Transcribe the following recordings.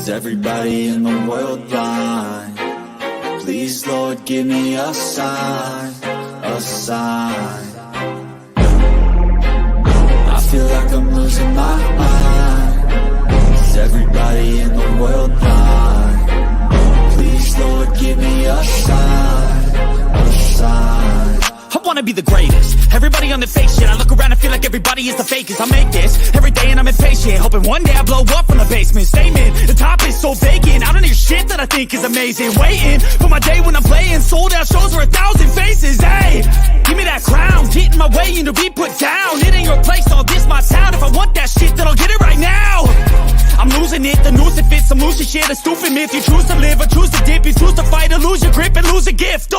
Is everybody in the world blind? Please, Lord, give me a sign, a sign. I feel like I'm losing my mind. Is everybody in the world blind? Please, Lord, give me a sign, a sign. I wanna be the greatest. Everybody on the fake shit. I look around and feel like everybody is the fakest. I make this every day and I'm impatient, hoping one day I blow up from the basement. Statement, the top is so vacant. I don't hear shit that I think is amazing. Waiting for my day when I'm playing sold out shows for 1,000 faces. Hey, give me that crown, get in my way and to be put down. It ain't your place, all this my town. If I want that shit, then I'll get it right now. I'm losing it, the noose it fits. I'm losing shit, a stupid myth. You choose to live or choose to dip. You choose to fight or lose your grip and lose a gift.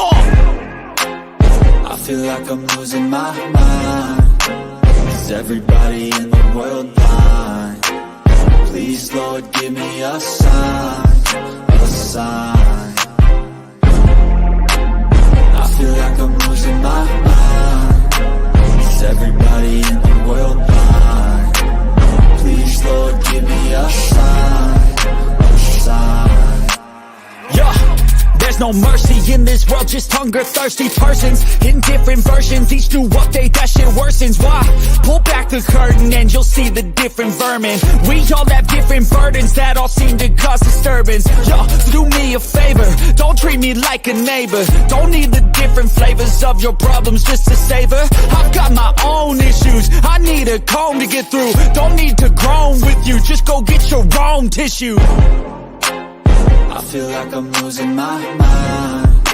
I feel like I'm losing my mind. Is everybody in the world blind? Please, Lord, give me a sign, a sign. I feel like I'm losing my mind. Is everybody in the world blind? Please, Lord, give me a sign, a sign. Yeah. There's no mercy in this world, just hunger-thirsty persons in different versions. Each new update, that shit worsens. Why? Pull back the curtain and you'll see the different vermin. We all have different burdens that all seem to cause disturbance. Yo, do me a favor, don't treat me like a neighbor. Don't need the different flavors of your problems just to savor. I've got my own issues, I need a comb to get through. Don't need to groan with you, just go get your own tissue. I feel like I'm losing my mind.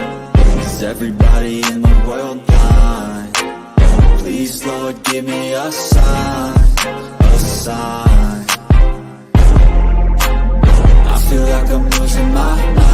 Is everybody in the world blind? Please, Lord, give me a sign, a sign. I feel like I'm losing my mind.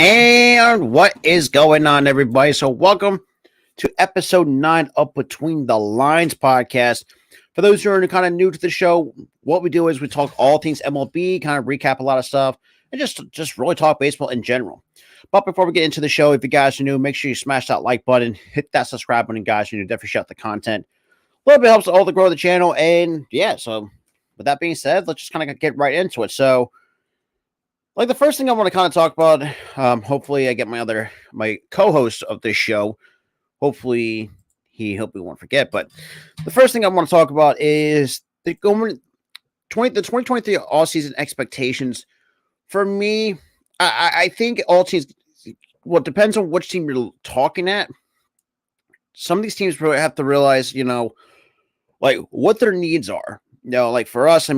And what is going on, everybody? So welcome to episode 9 of Between the Lines podcast. For those who are kind of new to the show, what we do is we talk all things MLB, kind of recap a lot of stuff, and just really talk baseball in general. But before we get into the show, if you guys are new, make sure you smash that like button, hit that subscribe button, guys. You definitely shout the content. A little bit helps all to grow the channel. And yeah, so with that being said, let's just kind of get right into it. So, like the first thing I want to kind of talk about, hopefully I get my co-host of this show. Hopefully he won't forget. But the first thing I want to talk about is the 2023 all-season expectations. For me, I think all teams, well, it depends on which team you're talking at. Some of these teams probably have to realize, like what their needs are. Like for us, for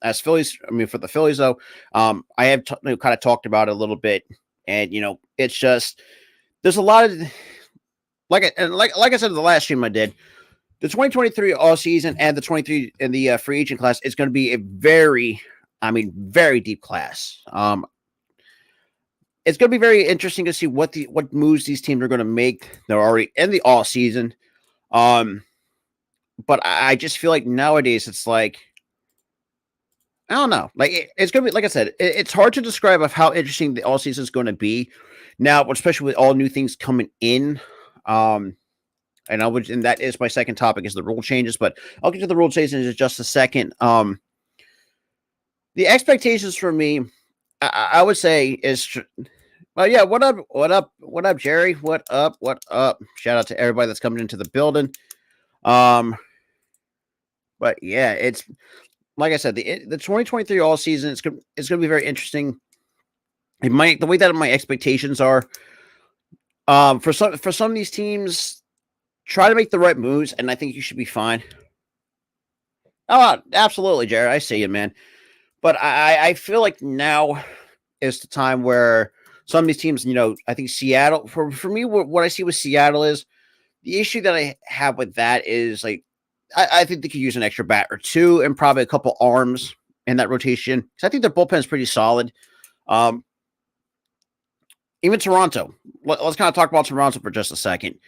the Phillies, though, I have kind of talked about it a little bit, and it's just there's a lot of like I said in the last stream I did, the 2023 all season and the 23 in the free agent class is going to be a very deep class. It's going to be very interesting to see what moves these teams are going to make. They're already in the all season, but I just feel like nowadays it's like, I don't know. Like it's going to be, like I said, it's hard to describe of how interesting the all season is going to be now, especially with all new things coming in. And that is my second topic is the rule changes, but I'll get to the rule changes in just a second. the expectations for me, I would say is, well, yeah. What up, Jerry? What up? What up? Shout out to everybody that's coming into the building. Um, but yeah, it's like I said, the 2023 all season. It's gonna be very interesting. It might the way that my expectations are. For some of these teams, try to make the right moves, and I think you should be fine. Oh, absolutely, Jared. I see you, man. But I feel like now is the time where some of these teams, I think Seattle, for me, what I see with Seattle is the issue that I have with that is like, I think they could use an extra bat or two and probably a couple arms in that rotation. Because I think their bullpen is pretty solid. Even Toronto. Let's kind of talk about Toronto for just a second.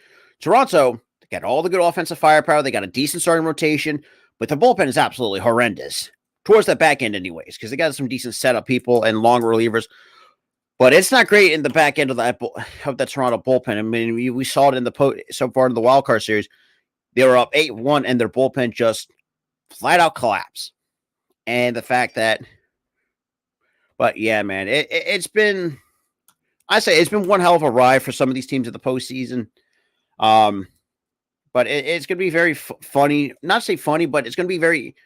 Toronto, they got all the good offensive firepower. They got a decent starting rotation, but the bullpen is absolutely horrendous. Towards that back end anyways, because they got some decent setup people and long relievers. But it's not great in the back end of that Toronto bullpen. I mean, we saw it in so far in the wild card series. They were up 8-1, and their bullpen just flat out collapsed. And the fact that, but yeah, man, it's been, I say it's been one hell of a ride for some of these teams in the postseason. But it's going to be very funny. Not to say funny, but it's going to be very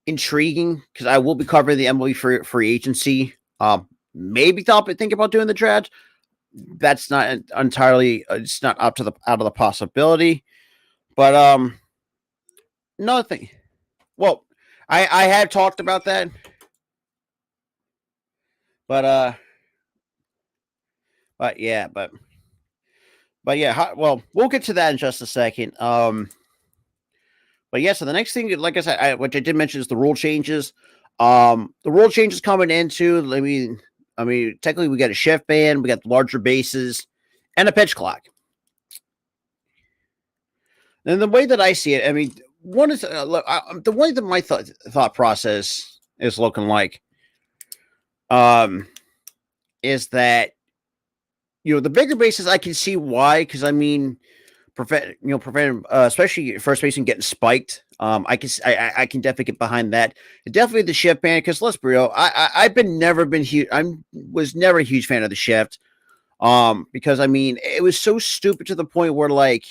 intriguing because I will be covering the MLB free agency. Maybe think about doing the draft. That's not entirely. It's not out of the possibility. But another thing. Well, I had talked about that, but yeah, but yeah. Well, we'll get to that in just a second. But yeah, so the next thing, like I said, which I did mention, is the rule changes. The rule changes coming into, I mean, technically we got a shift ban, we got the larger bases, and a pitch clock. And the way that I see it, I mean, one is the way that my thought process is looking like, is that the bigger bases I can see why, because I mean, prevent especially first baseman getting spiked. I can definitely get behind that. Definitely the shift ban, because let's be real, I've never been huge. Was never a huge fan of the shift. Because I mean, it was so stupid to the point where like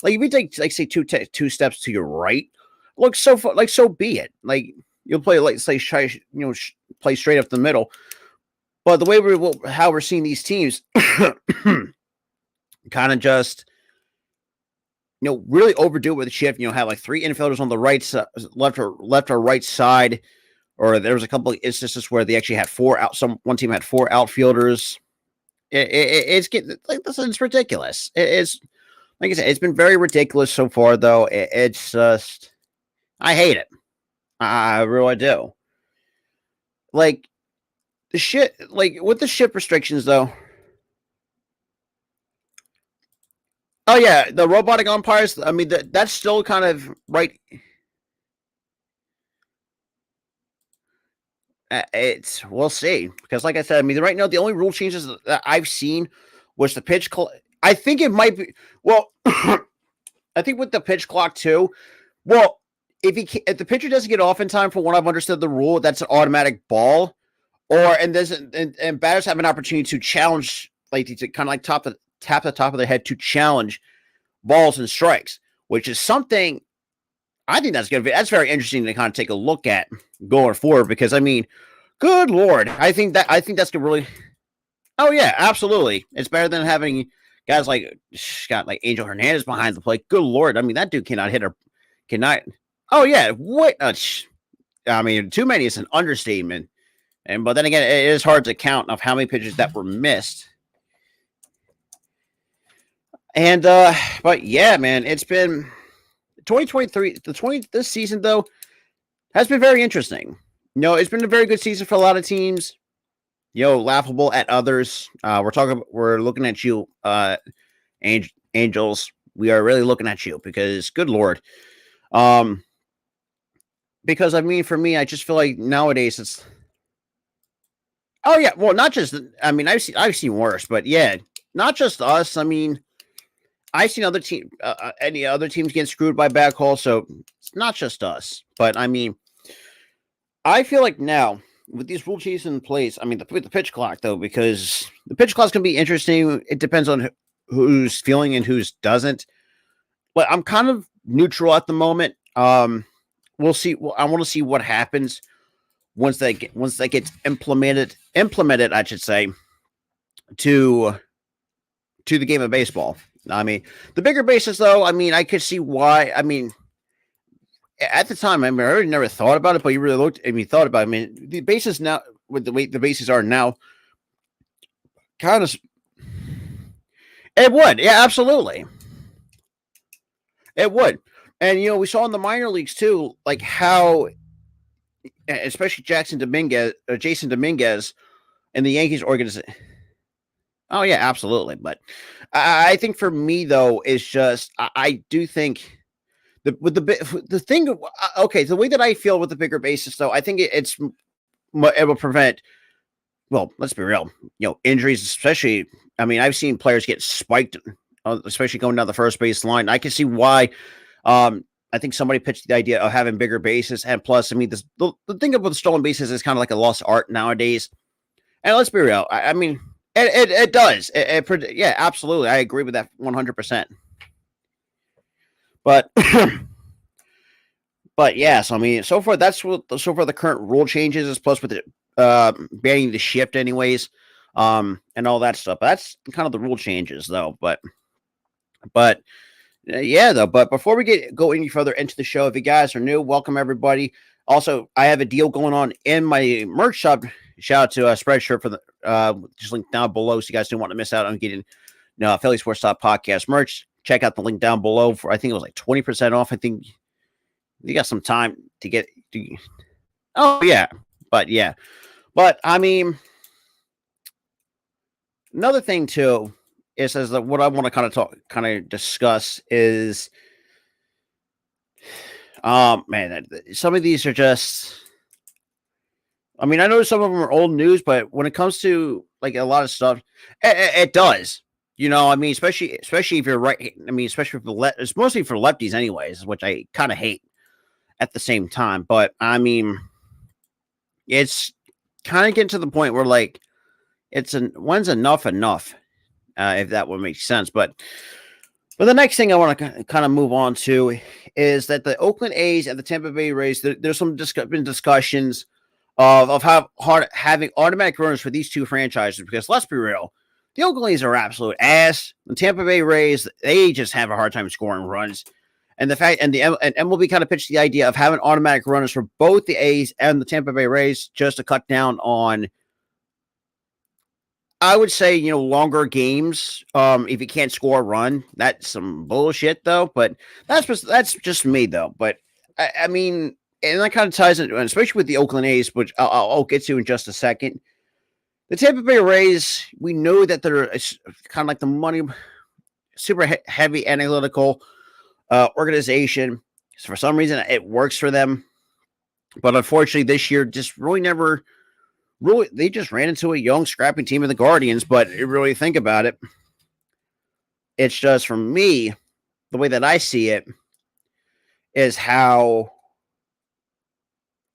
if you take say two steps to your right, look so so be it. Like you'll play play straight up the middle. But the way how we're seeing these teams, kind of just really overdo it with the shift. Have like three infielders on the right side, left or right side, or there was a couple of instances where they actually had one team had four outfielders. It's getting like this. It's ridiculous. It's like I said, it's been very ridiculous so far, though. It's just, I hate it. I really do. Like the shit, like with the shift restrictions, though. Oh yeah, the robotic umpires. I mean, that's still kind of right. We'll see, because like I said, I mean, right now the only rule changes that I've seen was the pitch. I think it might be. Well, I think with the pitch clock too. Well, if the pitcher doesn't get off in time for what I've understood the rule, that's an automatic ball. And batters have an opportunity to challenge, like to kind of like tap the top of their head to challenge balls and strikes, which is something I think that's that's very interesting to kind of take a look at going forward, because I mean, good Lord, I think that's gonna really. Oh yeah, absolutely. It's better than having guys like Angel Hernandez behind the plate. Good Lord, I mean that dude cannot hit or cannot. Oh yeah, what? I mean, too many is an understatement. But then again, it is hard to count of how many pitches that were missed. And but yeah, man, it's been 2023. This season though has been very interesting. It's been a very good season for a lot of teams. Laughable at others. We're looking at you, Angels. We are really looking at you because, good Lord. Because I mean, for me, I just feel like nowadays it's. Oh yeah, well, not just. I mean, I've seen worse, but yeah, not just us. I mean, I've seen other any other teams get screwed by bad calls, so it's not just us. But I mean, I feel like now with these rule changes in place, I mean, with the pitch clock though, because the pitch clock's gonna be interesting. It depends on who's feeling and who's doesn't. But I'm kind of neutral at the moment. We'll see. Well, I want to see what happens once that gets implemented. Implemented, I should say, to the game of baseball. I mean, the bigger bases, though. I mean, I could see why. I mean, at the time, I mean, I already never thought about it, but you really looked. I mean, thought about it. I mean, the bases now, with the way the bases are now, kind of. It would, yeah, absolutely, it would. And we saw in the minor leagues too, like how, especially Jason Dominguez, and the Yankees organization. Oh yeah, absolutely. But I think for me though, it's just I do think the thing. Okay, the way that I feel with the bigger bases though, I think it will prevent. Well, let's be real. Injuries, especially. I mean, I've seen players get spiked, especially going down the first base line. I can see why. I think somebody pitched the idea of having bigger bases, and plus, I mean, the thing about the stolen bases is kind of like a lost art nowadays. And let's be real. I mean, it does. Yeah, absolutely. I agree with that 100%. But but yes, I mean, so far the current rule changes is plus with the banning the shift anyways, and all that stuff. But that's kind of the rule changes though. But yeah, though. But before we go any further into the show, if you guys are new, welcome everybody. Also, I have a deal going on in my merch shop. Shout out to Spreadshirt for the just link down below, so you guys don't want to miss out on getting Philly Sports Talk podcast merch. Check out the link down below for I think it was like 20% off. I think you got some time to get. Oh yeah, but I mean, another thing too. It says that what I want to kind of discuss is, man, some of these are just. I mean, I know some of them are old news, but when it comes to like a lot of stuff, it does. I mean, especially if you're right. I mean, especially it's mostly for lefties, anyways, which I kind of hate at the same time. But I mean, it's kind of getting to the point where like when's enough. If that would make sense. But the next thing I want to kind of move on to is that the Oakland A's and the Tampa Bay Rays, there's some been discussions of how hard having automatic runners for these two franchises, because let's be real, the Oakland A's are absolute ass. The Tampa Bay Rays, they just have a hard time scoring runs. And the fact, and MLB kind of pitched the idea of having automatic runners for both the A's and the Tampa Bay Rays just to cut down on, I would say, longer games. If you can't score a run, that's some bullshit, though. But that's just me, though. But I mean, and that kind of ties in, especially with the Oakland A's, which I'll get to in just a second. The Tampa Bay Rays, we know that they're kind of like the money, super heavy analytical organization. So for some reason, it works for them. But unfortunately, this year just they just ran into a young, scrappy team of the Guardians. But if you really think about it, it's just, for me, the way that I see it is how,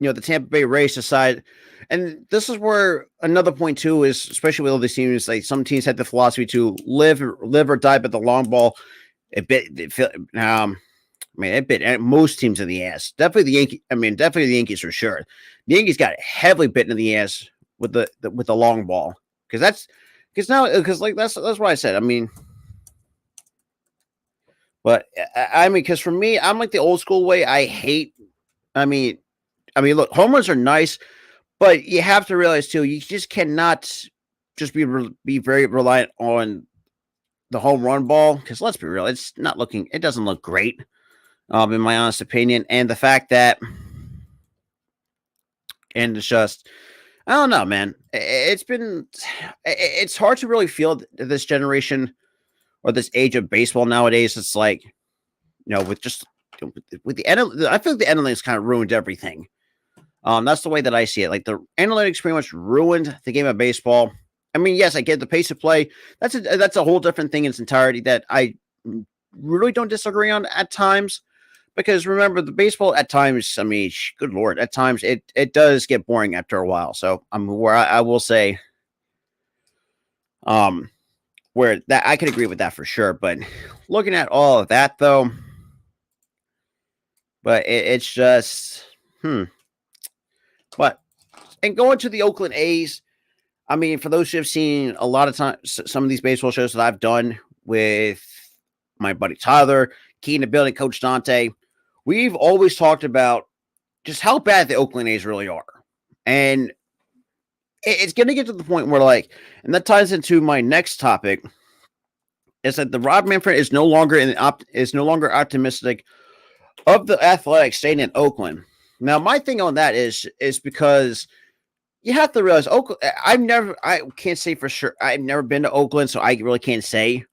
the Tampa Bay Rays decide. And this is where another point, too, is, especially with all these teams, like some teams had the philosophy to live or die by the long ball. It bit most teams in the ass. Definitely the Yankees for sure. The Yankees got heavily bitten in the ass with the long ball, because that's what I said. I mean, but because for me, I'm like the old school way. I hate. I mean, look, home runs are nice, but you have to realize too, you just cannot just be very reliant on the home run ball, because let's be real, it doesn't look great, in my honest opinion. And the fact that, and it's just, I don't know, man. It's hard to really feel this generation or this age of baseball nowadays. It's like, with the I feel like the analytics kind of ruined everything. That's the way that I see it. Like, the analytics pretty much ruined the game of baseball. I mean, yes, I get the pace of play. That's a whole different thing in its entirety that I really don't disagree on at times. because remember the baseball at times. I mean, good lord, at times it does get boring after a while. So where I will say, where that I can agree with that for sure. But looking at all of that though, but it's just But and going to the Oakland A's, I mean, for those who have seen a lot of times some of these baseball shows that I've done with my buddy Tyler, Key in the building, Coach Dante, we've always talked about just how bad the Oakland A's really are. And it's going to get to the point where, like, and that ties into my next topic, is that the Rob Manfred is no longer optimistic of the Athletics staying in Oakland. Now, my thing on that is because you have to realize Oakland. I can't say for sure. I've never been to Oakland, so I really can't say.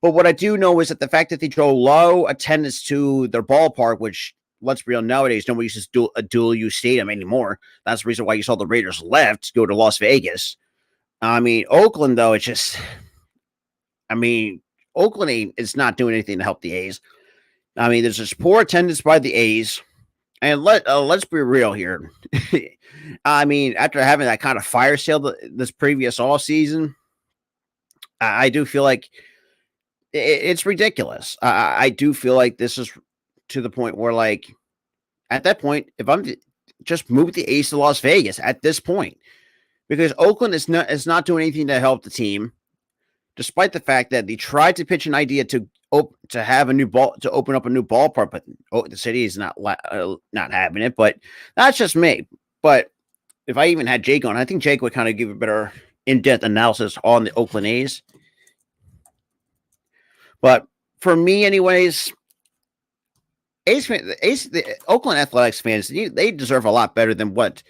But what I do know is that the fact that they draw low attendance to their ballpark, which, let's be real, nowadays nobody uses a dual use stadium anymore. That's the reason why you saw the Raiders left to go to Las Vegas. I mean, Oakland though, it's just, I mean, Oakland is not doing anything to help the A's. I mean, there's just poor attendance by the A's. And let's be real here. I mean, after having that kind of fire sale this previous all season, I do feel like it's ridiculous. I do feel like this is to the point where, like, at that point, if I'm just move the A's to Las Vegas at this point, because Oakland is not doing anything to help the team, despite the fact that they tried to pitch an idea to have a new ball to open up a new ballpark, but the city is not having it. But that's just me. But if I even had Jake on, I think Jake would kind of give a better in-depth analysis on the Oakland A's. But for me, anyways, the Oakland Athletics fans, they deserve a lot better than what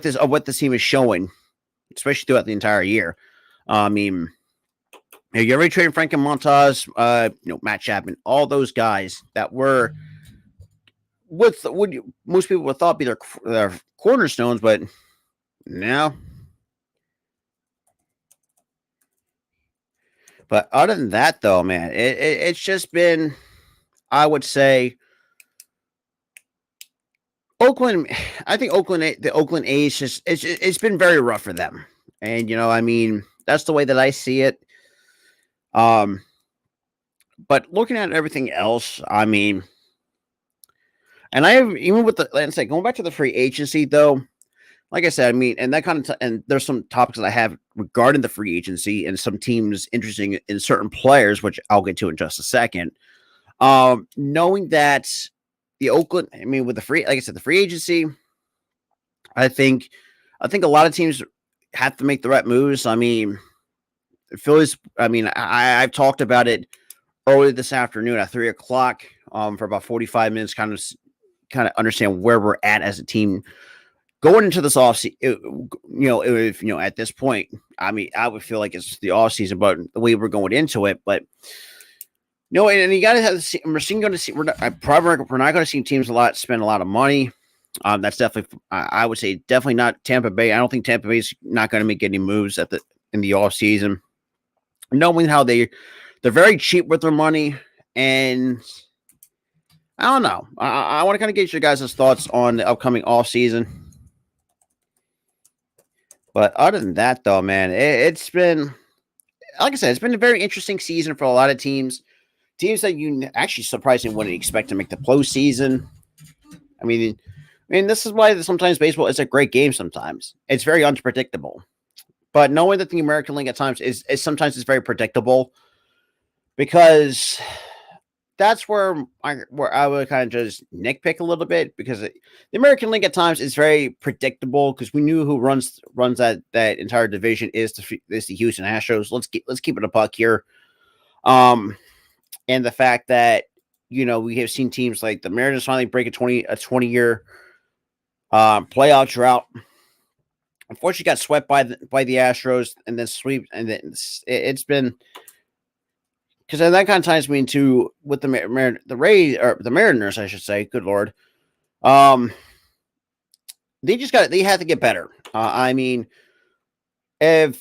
this team is showing, especially throughout the entire year. I mean, you're already trading Frankie Montas, Matt Chapman, all those guys that were what most people would thought be their cornerstones, but now. But other than that, though, man, it's just been, I would say, Oakland. I think the Oakland A's it's been very rough for them, and I mean, that's the way that I see it. But looking at everything else, I mean, and I have even with going back to the free agency though. Like I said, I mean, and that kind of and there's some topics that I have regarding the free agency and some teams interesting in certain players, which I'll get to in just a second. Knowing that the Oakland, I mean, with the free agency, I think a lot of teams have to make the right moves. I mean, Phillies. I mean, I've talked about it earlier this afternoon at 3:00 for about 45 minutes, kind of understand where we're at as a team. Going into this offseason, at this point, I mean, I would feel like it's the offseason, but the way we're going into it, but and you got to have. We're not going to see teams spend a lot of money. That's definitely, I would say, definitely not Tampa Bay. I don't think Tampa Bay's not going to make any moves in the offseason. Knowing how they're very cheap with their money, and I don't know. I want to kind of get your guys' thoughts on the upcoming offseason. But other than that, though, man, it's been, like I said, it's been a very interesting season for a lot of teams. Teams that you actually surprisingly wouldn't expect to make the postseason. I mean, this is why sometimes baseball is a great game sometimes. It's very unpredictable. But knowing that the American League at times is sometimes very predictable, because that's where I would kind of just nitpick a little bit, because the American League at times is very predictable, because we knew who runs that entire division is the Houston Astros. Let's keep it a buck here. And the fact that we have seen teams like the Mariners finally break a 20-year playoff drought. Unfortunately, got swept by the Astros and then sweep, and then it's been. Because that kind of ties me into with the Mariners, I should say. Good Lord, they had to get better. I mean, if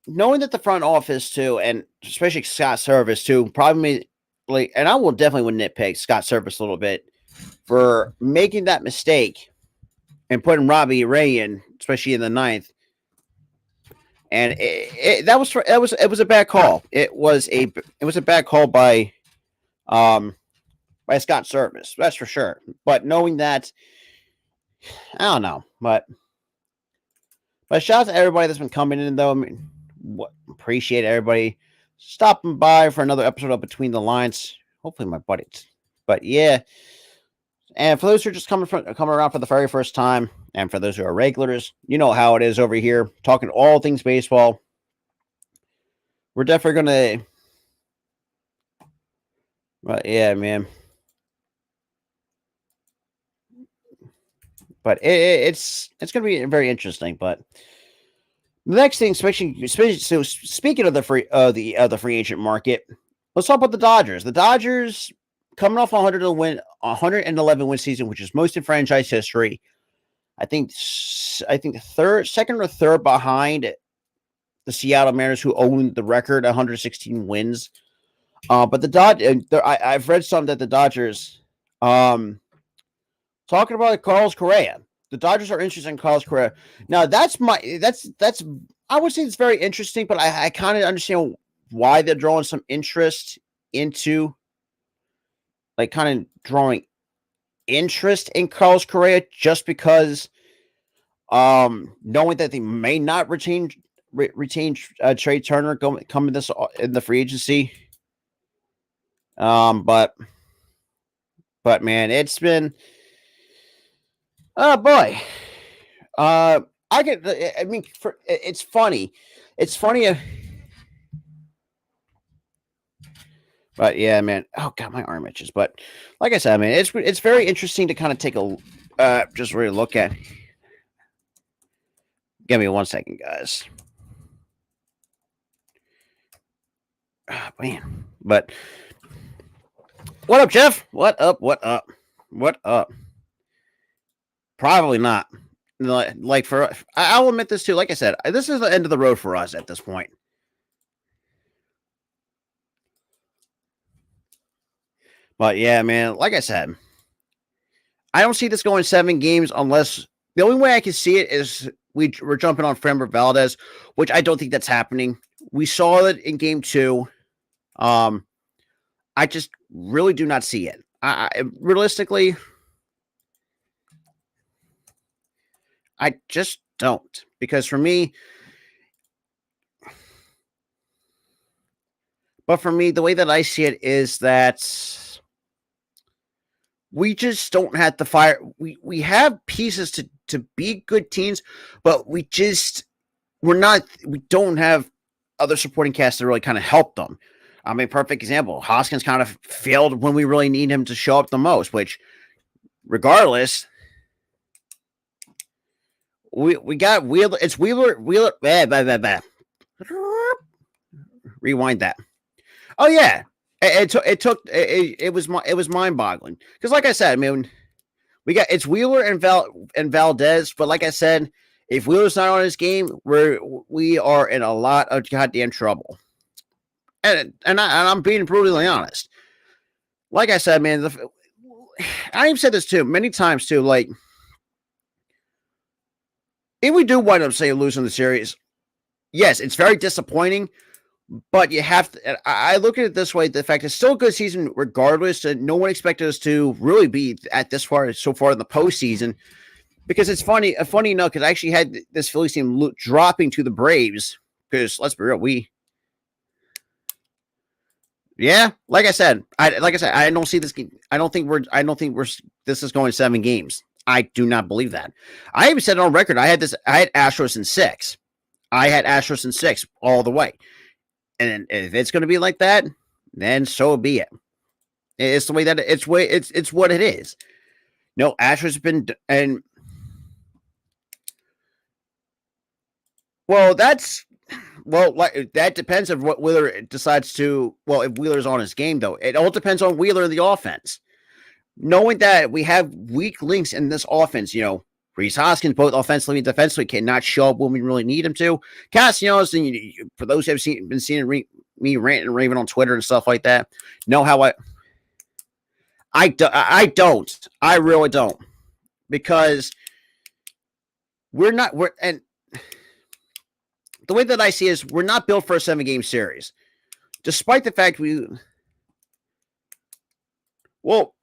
knowing that the front office too, and especially Scott Service too, probably like, and I will definitely nitpick Scott Service a little bit for making that mistake and putting Robbie Ray in, especially in the ninth. And it was a bad call. It was a bad call by Scott Service, that's for sure. But knowing that, I don't know, but shout out to everybody that's been coming in, though. I mean, appreciate everybody stopping by for another episode of Between the Lines. Hopefully, my buddies. But yeah, and for those who are just coming around for the very first time, and for those who are regulars, you know how it is over here, talking all things baseball. We're definitely gonna. But yeah, man. But it's going to be very interesting. But the next thing, especially so speaking of the free agent market, let's talk about the Dodgers. The Dodgers coming off 111 win season, which is most in franchise history. I think second or third behind the Seattle Mariners, who own the record, 116 wins. But the Dodgers, I've read some that the Dodgers. Talking about Carlos Correa, the Dodgers are interested in Carlos Correa. Now that's I would say it's very interesting, but I kind of understand why they're drawing some interest into, like, kind of drawing interest in Carlos Correa, just because, knowing that they may not retain Trey Turner coming this in the free agency. But man, it's been. Oh boy, it's funny. It's funny. But yeah, man. Oh god, my arm itches. But like I said, man, it's very interesting to kind of take a just really look at. Give me 1 second, guys. Oh, man, but what up, Jeff? What up? What up? What up? Probably not. Like I'll admit this too. Like I said, this is the end of the road for us at this point. But yeah, man, like I said, I don't see this going 7 games unless the only way I can see it is we're jumping on Framber Valdez, which I don't think that's happening. We saw it in game 2. I just really do not see it. Realistically, I just don't, because for me, the way that I see it is that we just don't have the fire. We have pieces to be good teams, but we don't have other supporting cast to really kind of help them. I mean, perfect example. Hoskins kind of failed when we really need him to show up the most, which regardless, we got Wheeler. It's Wheeler. Rewind that. Oh yeah, it was mind boggling, because like I said, I mean, it's Wheeler and Valdez, but like I said, if Wheeler's not on his game, we are in a lot of goddamn trouble. And I'm being brutally honest. Like I said, man, I even said this too many times too. Like, if we do wind up, say, losing the series, yes, it's very disappointing, but you have to. I look at it this way: the fact it's still a good season, regardless. And no one expected us to really be at this far so far in the postseason, because it's funny enough, because I actually had this Phillies team dropping to the Braves. Because let's be real, yeah, like I said, I don't see this game. I don't think this is going 7 games. I do not believe that. I even said it on record. I had Astros in 6. I had Astros in 6 all the way. And if it's going to be like that, then so be it. It's the way that it's what it is. No, Astros have been, and that depends on what Wheeler decides to. Well, if Wheeler's on his game, though, it all depends on Wheeler and the offense. Knowing that we have weak links in this offense, Rhys Hoskins, both offensively and defensively, cannot show up when we really need him to. Castellanos, for those who have been seeing me ranting and raving on Twitter and stuff like that know how I don't. I really don't. Because and the way that I see it is we're not built for a 7-game series. Despite the fact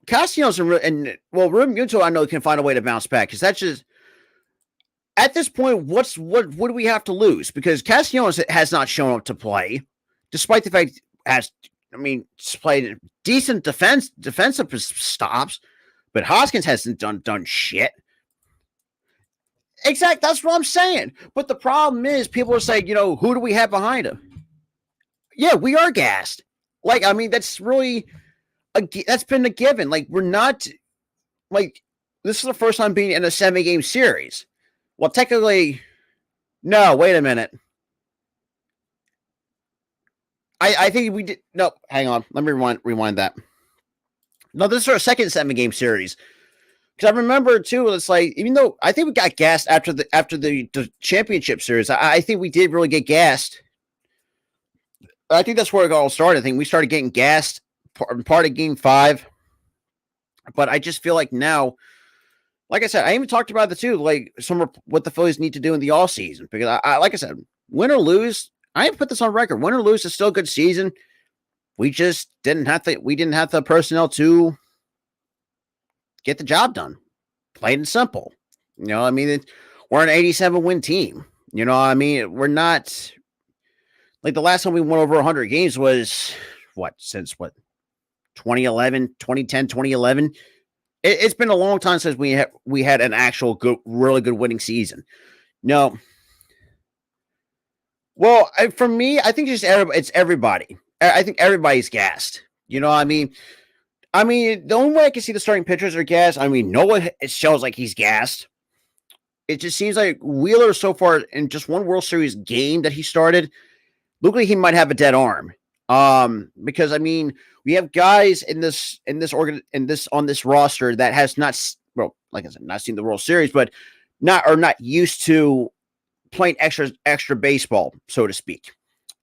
Castellanos and Ruben Guto, I know, can find a way to bounce back, because that's just, at this point, what do we have to lose? Because Castellanos has not shown up to play, despite the fact played decent defensive stops, but Hoskins hasn't done shit. Exactly, that's what I'm saying. But the problem is, people are saying, who do we have behind him? Yeah, we are gassed. That's really that's been a given. We're not this is the first time being in a 7-game series. Well, technically, no. Wait a minute. I think we did. No, hang on. Let me rewind that. No, this is our second 7-game series. Because I remember too, it's even though I think we got gassed after the championship series, I think we did really get gassed. I think that's where it all started. I think we started getting gassed part of Game 5. But I just feel like now, like I said, I even talked about it too, what the Phillies need to do in the off season. Because like I said, win or lose, I have put this on record. Win or lose is still a good season. We just didn't have the personnel to get the job done. Plain and simple. We're an 87-win team. We're not the last time we won over 100 games was since 2011, 2010, 2011. It's been a long time since we had an actual really good winning season. No. Well, for me, I think it's everybody. I think everybody's gassed. The only way I can see the starting pitchers are gassed. Noah, it shows like he's gassed. It just seems like Wheeler so far in just one World Series game that he started, looked like he might have a dead arm. Because we have guys on this roster that has not, like I said, not seen the World Series, but not used to playing extra baseball, so to speak.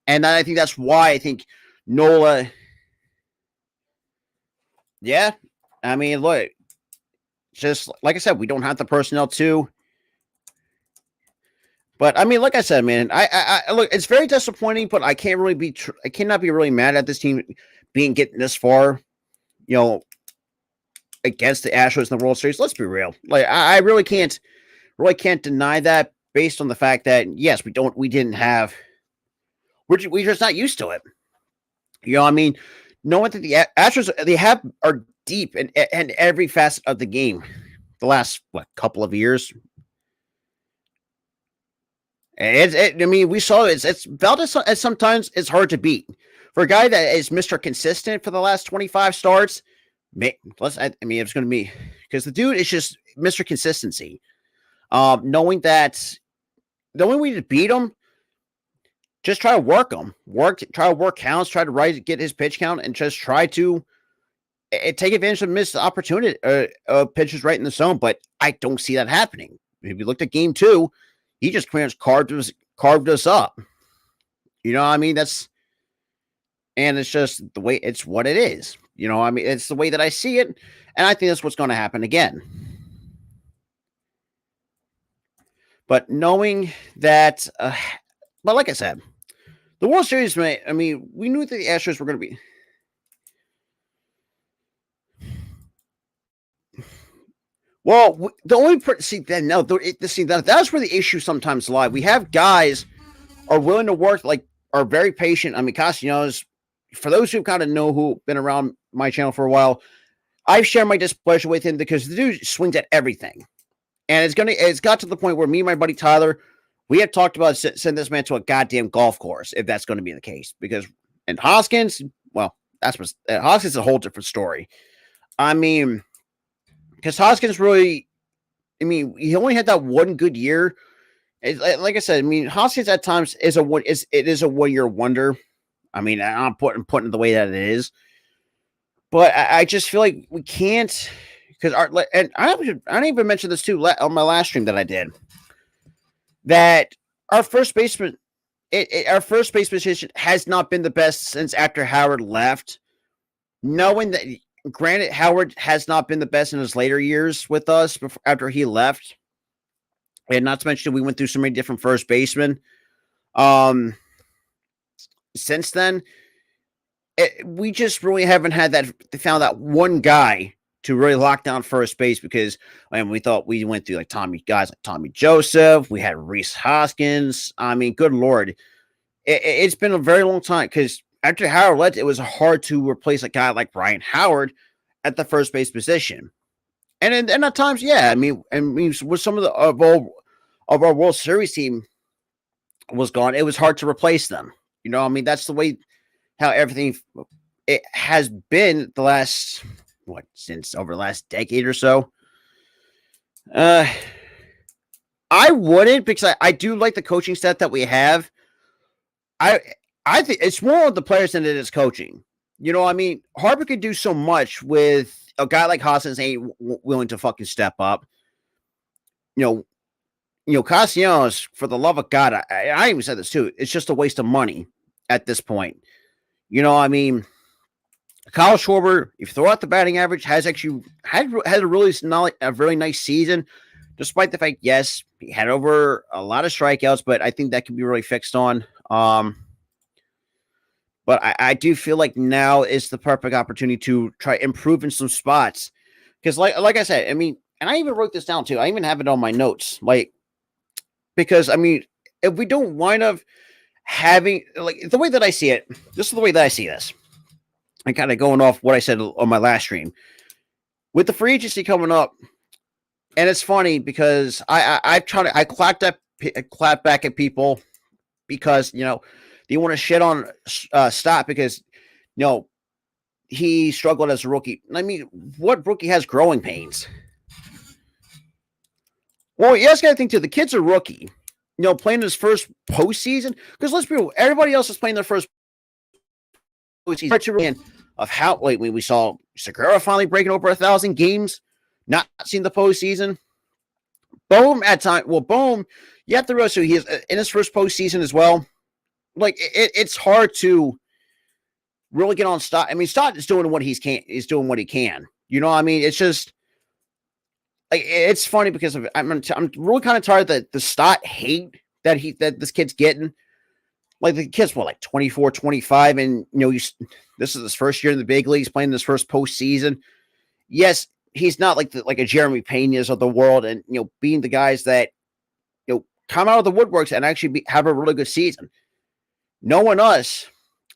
And I think that's why I think Nola. Yeah, look, just like I said, we don't have the personnel to. But like I said, man, I look, it's very disappointing, but I cannot be really mad at this team getting this far, against the Astros in the World Series. Let's be real. I really can't deny that, based on the fact that yes, we're just not used to it. Knowing that the Astros are deep in every facet of the game the last couple of years. We saw it's Valdez. Sometimes it's hard to beat for a guy that is Mr. Consistent for the last 25 starts. It's going to be because the dude is just Mr. Consistency. Knowing that the only way to beat him, just try to work him. Try to work counts. Try to get his pitch count, and just try to take advantage of missed opportunity pitches right in the zone. But I don't see that happening. If you looked at Game 2, he just carved us up. That's, and it's just the way, it's what it is. It's the way that I see it, and I think that's what's going to happen again. But knowing that, but like I said, the World Series, we knew that the Astros were going to be. Well, the only that's where the issue sometimes lie. We have guys are willing to work, are very patient. Castellanos, for those who kind of know who've been around my channel for a while, I've shared my displeasure with him because the dude swings at everything. And it's got to the point where me and my buddy Tyler, we have talked about send this man to a goddamn golf course if that's going to be the case. And Hoskins, well, Hoskins is a whole different story. Because Hoskins really, he only had that one good year. Like I said, Hoskins at times is a 1 year wonder. I'm putting it the way that it is, but I just feel like we can't, because and I didn't even mention this too on my last stream that I did, that our first baseman our first base position has not been the best since after Howard left. Knowing that, granted, Howard has not been the best in his later years with us after he left. And not to mention, we went through so many different first basemen. Since then, we just really haven't had found that one guy to really lock down first base because we thought we went through guys like Tommy Joseph. We had Rhys Hoskins. I mean, good Lord. It's been a very long time because after Howard left, it was hard to replace a guy like Ryan Howard at the first base position. And at times, yeah, I mean, with some of our World Series team was gone, it was hard to replace them. You know, I mean, that's the way how everything it has been the last since over the last decade or so. I wouldn't because I do like the coaching staff that we have. I think it's more of the players than it is coaching. You know, I mean, Harper could do so much with a guy like Hoskins ain't willing to fucking step up. You know, Castellanos, for the love of God, I even said this too. It's just a waste of money at this point. You know, I mean, Kyle Schwarber, if you throw out the batting average, has actually had a really nice season, despite the fact, yes, he had over a lot of strikeouts, but I think that can be really fixed on. But I do feel like now is the perfect opportunity to try improve in some spots. Because like I said, I mean, and I even wrote this down too. I even have it on my notes. Because I mean, if we don't wind up having the way that I see it, this is the way that I see this. I'm kind of going off what I said on my last stream. With the free agency coming up, and it's funny because I clap back at people because, you know, they want to shit on Stott because, you know, he struggled as a rookie. I mean, what rookie has growing pains? Well, you guys got to think too. The kid's a rookie, you know, playing his first postseason. Because let's be real, everybody else is playing their first postseason. Of how we saw Segura finally breaking over 1,000 games, not seeing the postseason. Bohm at time. Well, Bohm, you have to realize he is in his first postseason as well. Like it's hard to really get on Stott. I mean, Stott is doing what he can. You know, I mean, it's just like it's funny because I'm really kind of tired that the Stott hate that this kid's getting. Like the kid's 24, 25, and you know this is his first year in the big leagues, playing this first postseason. Yes, he's not like a Jeremy Pena's of the world, and you know being the guys that you know come out of the woodworks and actually have a really good season. Knowing us,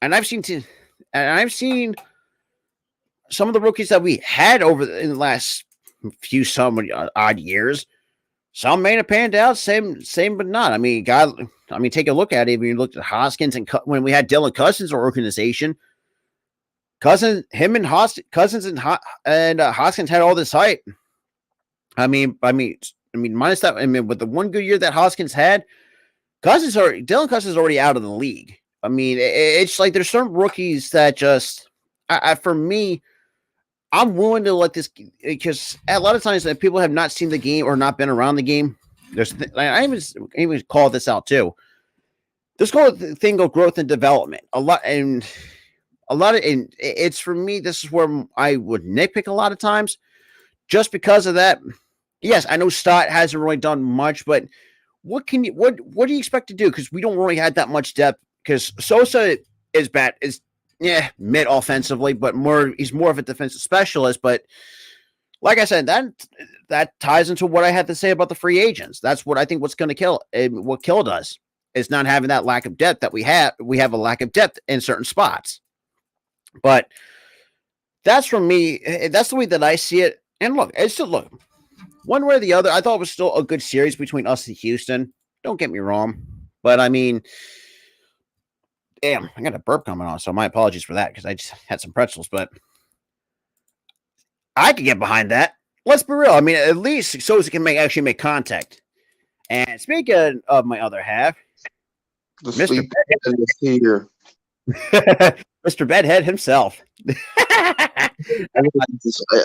and I've seen some of the rookies that we had in the last few odd years. Some may have panned out, same, but not. I mean, take a look at it. When you looked at Hoskins and when we had Dylan Cousins' organization, Cousins and Hoskins had all this hype. I mean, minus that. I mean, with the one good year that Hoskins had, Dylan Cousins is already out of the league. I mean, it's like there's some rookies that just, for me, I'm willing to let this because a lot of times people have not seen the game or not been around the game. I even call this out too. This whole thing of growth and development, and it's for me. This is where I would nitpick a lot of times, just because of that. Yes, I know Stott hasn't really done much, but what do you expect to do? Because we don't really have that much depth. Because Sosa is mid offensively, but he's more of a defensive specialist. But like I said, that ties into what I had to say about the free agents. That's what I think what's going to kill. What killed us is not having that lack of depth that we have. We have a lack of depth in certain spots. But that's from me. That's the way that I see it. And look, one way or the other. I thought it was still a good series between us and Houston. Don't get me wrong, but I mean. Damn, I got a burp coming on, so my apologies for that because I just had some pretzels, but I could get behind that. Let's be real. I mean, at least Sosa can actually make contact. And speaking of my other half, Mr. Bedhead here. Mr. Bedhead himself. I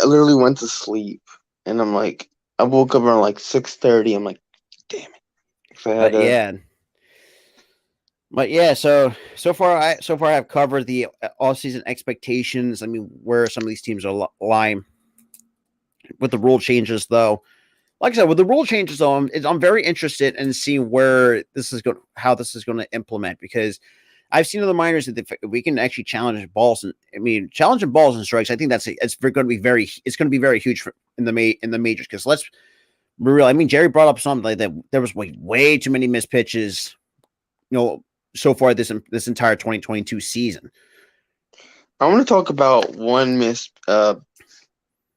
literally went to sleep, and I'm like, I woke up around 6:30. I'm like, damn it. Yeah. But yeah, so far I've covered the all season expectations. I mean, where some of these teams are lying with the rule changes, though. Like I said, with the rule changes, though, I'm very interested in seeing where this is going, how this is going to implement, because I've seen in the minors that we can actually challenge balls, and I mean challenging balls and strikes. I think it's going to be very huge in the majors, because let's be real. I mean, Jerry brought up something like that. There was way too many missed pitches, so far this entire 2022 season. I want to talk about one missed, it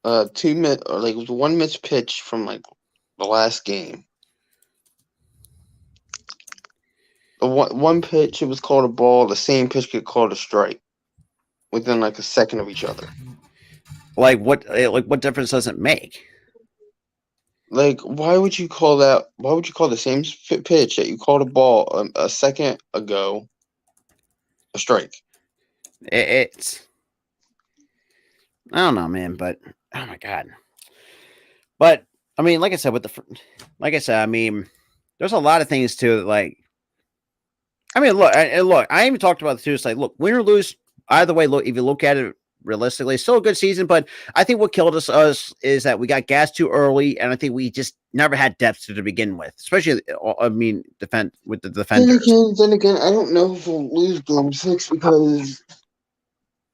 was one missed pitch from like the last game. The one pitch, it was called a ball. The same pitch get called a strike within like a second of each other. Like what difference does it make? Like, why would you call that? Why would you call the same pitch that you called a ball a second ago a strike? It's I don't know, man, but oh my god. But I mean, like I said, I mean, there's a lot of things to like. I mean, look, I even talked about the two. It's like, look, win or lose, either way. Look, if you look at it realistically, it's still a good season. But I think what killed us is that we got gas too early, and I think we just never had depth to begin with. Especially, I mean, defend with the defenders. Then again, I don't know if we'll lose Game 6 because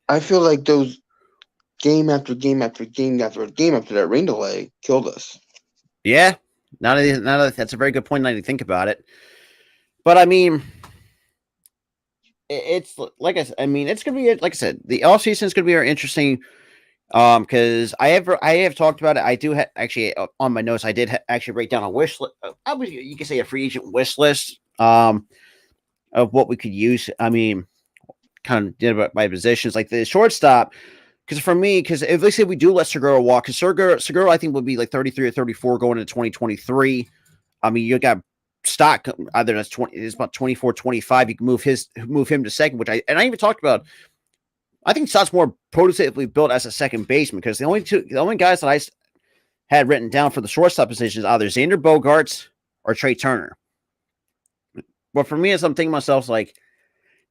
I feel like those game after game after game after game after that rain delay killed us. Yeah, that's a very good point. Now you think about it, but I mean, it's like I mean, it's gonna be like I said, the off season is gonna be very interesting. Because I have talked about it. I do actually on my notes. I did actually write down a wish list. You could say a free agent wish list. Of what we could use. I mean, kind of did it by positions like the shortstop. Because for me, if let's say we do let Segura walk, because Segura I think will be like 33 or 34 going into 2023. I mean, you got stock either that's 20, it's about 24, 25. You can move him to second, which I even talked about. I think Stott's more prototypically built as a second baseman, because the only guys that I had written down for the shortstop position is either Xander Bogaerts or Trey Turner. But for me, as I'm thinking to myself, like,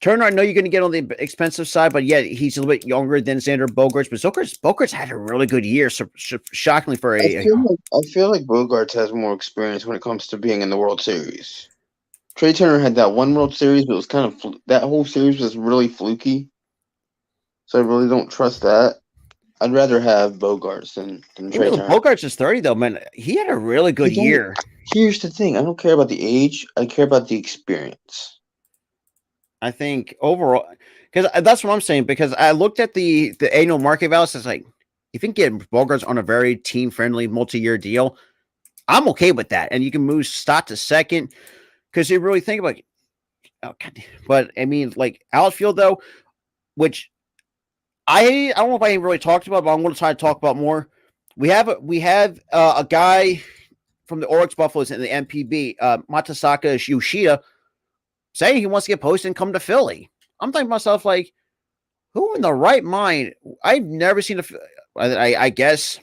Turner, I know you're going to get on the expensive side, but yet he's a little bit younger than Xander Bogaerts. But Bogaerts had a really good year, so shockingly for I feel like Bogaerts has more experience when it comes to being in the World Series. Trey Turner had that one World Series, but it was kind of that whole series was really fluky. So I really don't trust that. I'd rather have Bogaerts than Trey Turner. Bogaerts is 30, though, man. He had a really good year. Here's the thing. I don't care about the age. I care about the experience. I think overall, because that's what I'm saying, because I looked at the annual market value. It's like, if you can get Bogaerts on a very team-friendly multi-year deal, I'm okay with that. And you can move Stott to second, because you really think about it. Oh, God. But, I mean, like, outfield, though, which I don't know if I really talked about, but I'm going to try to talk about more. We have a guy from the Oryx Buffaloes in the MPB, Matasaka Yoshida, saying he wants to get posted and come to Philly. I'm thinking to myself, like, who in the right mind? I've never seen I guess,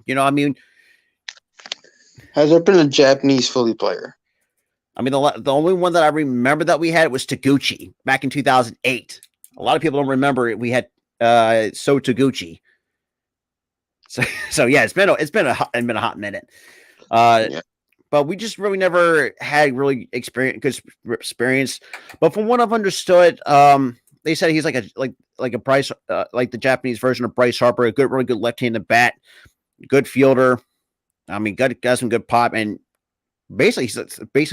I mean, has there been a Japanese Philly player? I mean, the only one that I remember that we had was Taguchi back in 2008. A lot of people don't remember it. We had So Taguchi. So yeah, it's been a hot minute. Yeah. But we just really never had good experience. But from what I've understood, they said he's like a Bryce, like the Japanese version of Bryce Harper, really good left-handed bat, good fielder. I mean, got some good pop, and basically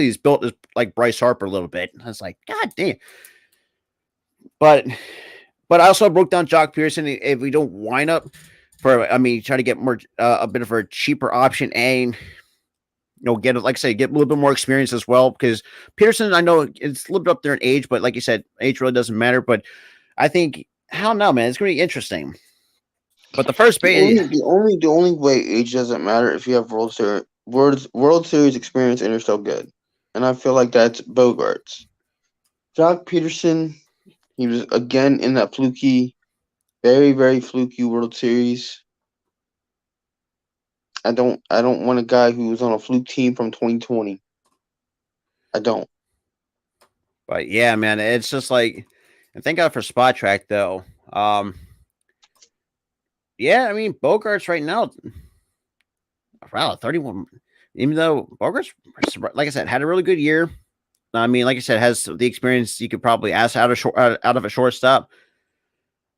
he's built as like Bryce Harper a little bit. I was like, God damn. But I also broke down Jock Peterson. If we don't wind up try to get more a bit of a cheaper option and get a little bit more experience as well, because Peterson, I know it's a little bit up there in age, but like you said, age really doesn't matter. But I think, I don't know, man, it's going to be interesting. But the first base, the only way age doesn't matter if you have World Series experience and you're still good, and I feel like that's Bogaerts. Jock Peterson, he was again in that fluky, very very fluky World Series. I don't want a guy who was on a fluke team from 2020. I don't. But yeah, man, it's just like, and thank God for Spot Track though. Yeah, I mean Bogarts right now, wow, 31. Even though Bogarts, like I said, had a really good year. I mean, like I said, has the experience you could probably ask out of a shortstop.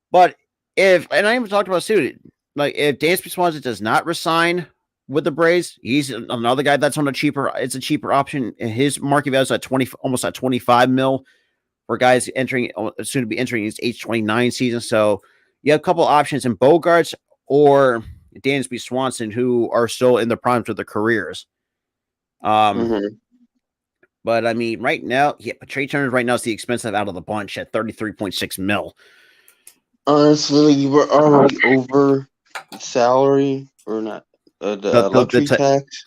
But if, and I even talked about too, like if Dansby Swanson does not resign with the Braves, he's another guy that's on a cheaper. It's a cheaper option. His market value is at 20, almost at 25 mil for guys entering soon to be entering his age 29 season. So you have a couple options in Bogarts or Dansby Swanson, who are still in the primes of their careers. But I mean, right now, yeah, but Trey Turner right now is the expensive out of the bunch at 33.6 mil. Honestly, you were already over the salary or not the luxury tax.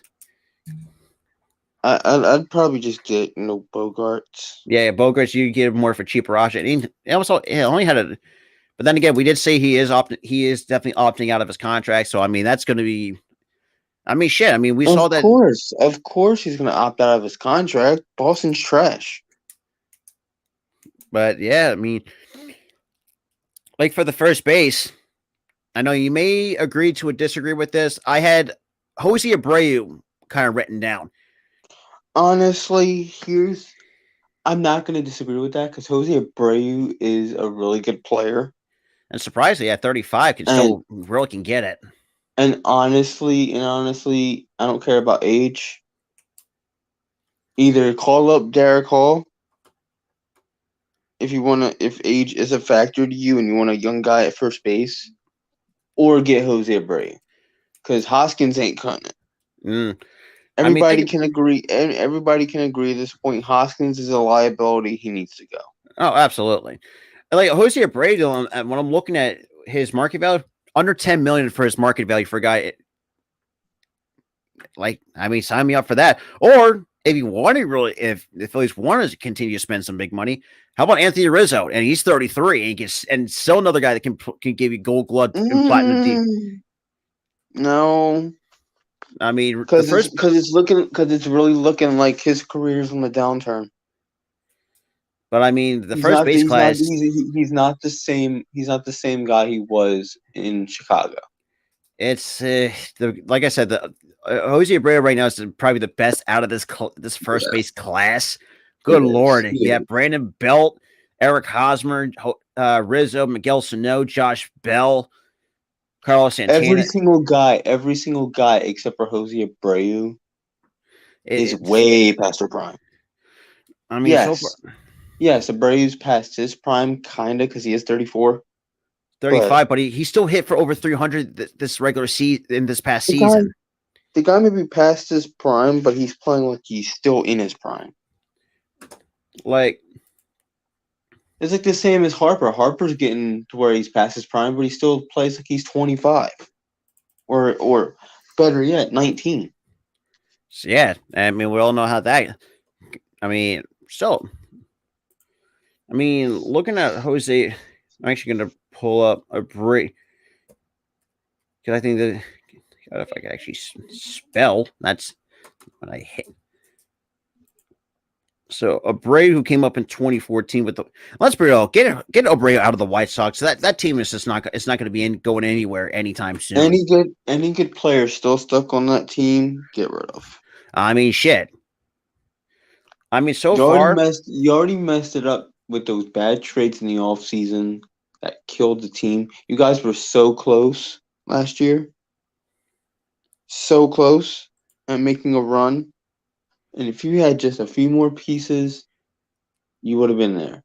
I'd probably just get Bogarts. Yeah, Bogarts, you get more for cheaper option. He also only had a, but then again, we did say he is definitely opting out of his contract. So I mean, that's going to be. I mean, shit. I mean, we saw that. Of course, he's going to opt out of his contract. Boston's trash. But yeah, I mean, like for the first base, I know you may agree to disagree with this. I had Jose Abreu kind of written down. Honestly, I'm not going to disagree with that because Jose Abreu is a really good player. And surprisingly, at 35, still really can get it. And honestly, I don't care about age. Either call up Derek Hall if age is a factor to you and you want a young guy at first base, or get Jose Abreu because Hoskins ain't cutting it. Everybody can agree. Everybody can agree at this point. Hoskins is a liability. He needs to go. Oh, absolutely. Like Jose Abreu, when I'm looking at his market value, under 10 million for his market value for a guy. Like, I mean, sign me up for that. Or if you want to really, if the Phillies want to continue to spend some big money, how about Anthony Rizzo? And he's 33 and still another guy that can give you Gold Glove and Platinum D. No, I mean, because it's really looking like his career's on the downturn. But I mean, the first base class. He's not the same. He's not the same guy he was in Chicago. It's like I said, the Jose Abreu right now is probably the best out of this first base class. Good Lord, yeah, Brandon Belt, Eric Hosmer, Rizzo, Miguel Sano, Josh Bell, Carlos Santana. Every single guy except for Jose Abreu is way past their prime. I mean, yes. So far. Yes, Abreu's past his prime, kind of, because he is 34. 35, but he still hit for over 300 this regular season in this past season. The guy may be past his prime, but he's playing like he's still in his prime. Like, it's like the same as Harper. Harper's getting to where he's past his prime, but he still plays like he's 25. Or better yet, 19. So yeah, I mean, we all know how that. I mean, still. I mean, looking at Jose, I'm actually going to pull up Abreu because I think that if I can actually spell, that's what I hit. So Abreu, who came up in 2014 with the, let's be real, get Abreu out of the White Sox. That team is just not going to be going anywhere anytime soon. Any good player still stuck on that team, get rid of. I mean, shit. I mean, you already messed it up with those bad trades in the offseason that killed the team. You guys were so close last year. So close at making a run. And if you had just a few more pieces, you would have been there.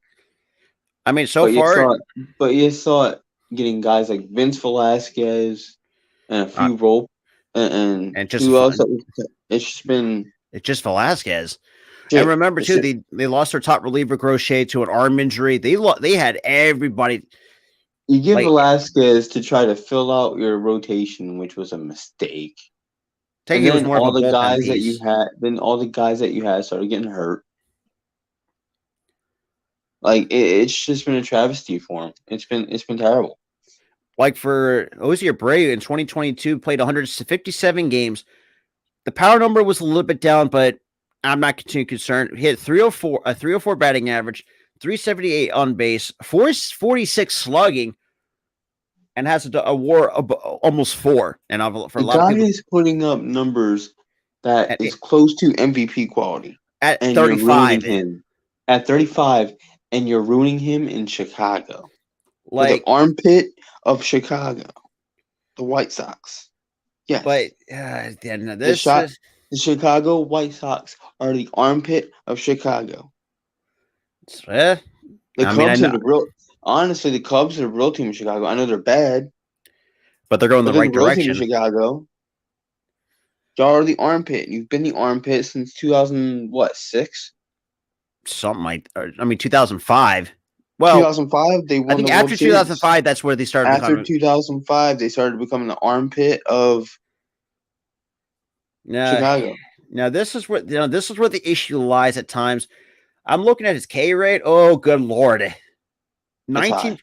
I mean, far. You saw it getting guys like Vince Velasquez and a few role and just who else? It's just Velasquez. And remember, too, they lost their top reliever, Crochet, to an arm injury. They had everybody. You give Velasquez to try to fill out your rotation, which was a mistake. Then all the guys that you had started getting hurt. Like it's just been a travesty for him. It's been terrible. Like for Jose Abreu in 2022, played 157 games. The power number was a little bit down, but I'm not too concerned. Hit 304, a 304 batting average, 378 on base, 446 slugging, and has a WAR of almost 4. And for a The lot of guy people, is putting up numbers that At- is close to MVP quality, at and you're 35, ruining him at 35, and you're ruining him in Chicago, with the like, armpit of Chicago, the White Sox. Yes, but yeah, no, the this shot. is The Chicago White Sox are the armpit of Chicago. eh, The I mean, Cubs I are know, the real. Honestly, the Cubs are the real team of Chicago. I know they're bad, but they're going but the they're right the real team of direction. Chicago. Y'all are the armpit. You've been the armpit since 2006? Something like, I mean, 2005. Well, 2005, they I won think the after World Series. 2005, that's where they started After becoming. 2005, they started becoming the armpit of Chicago. Now this is where the issue lies at times. I'm looking at his K rate. Oh, good lord, That's 19. high.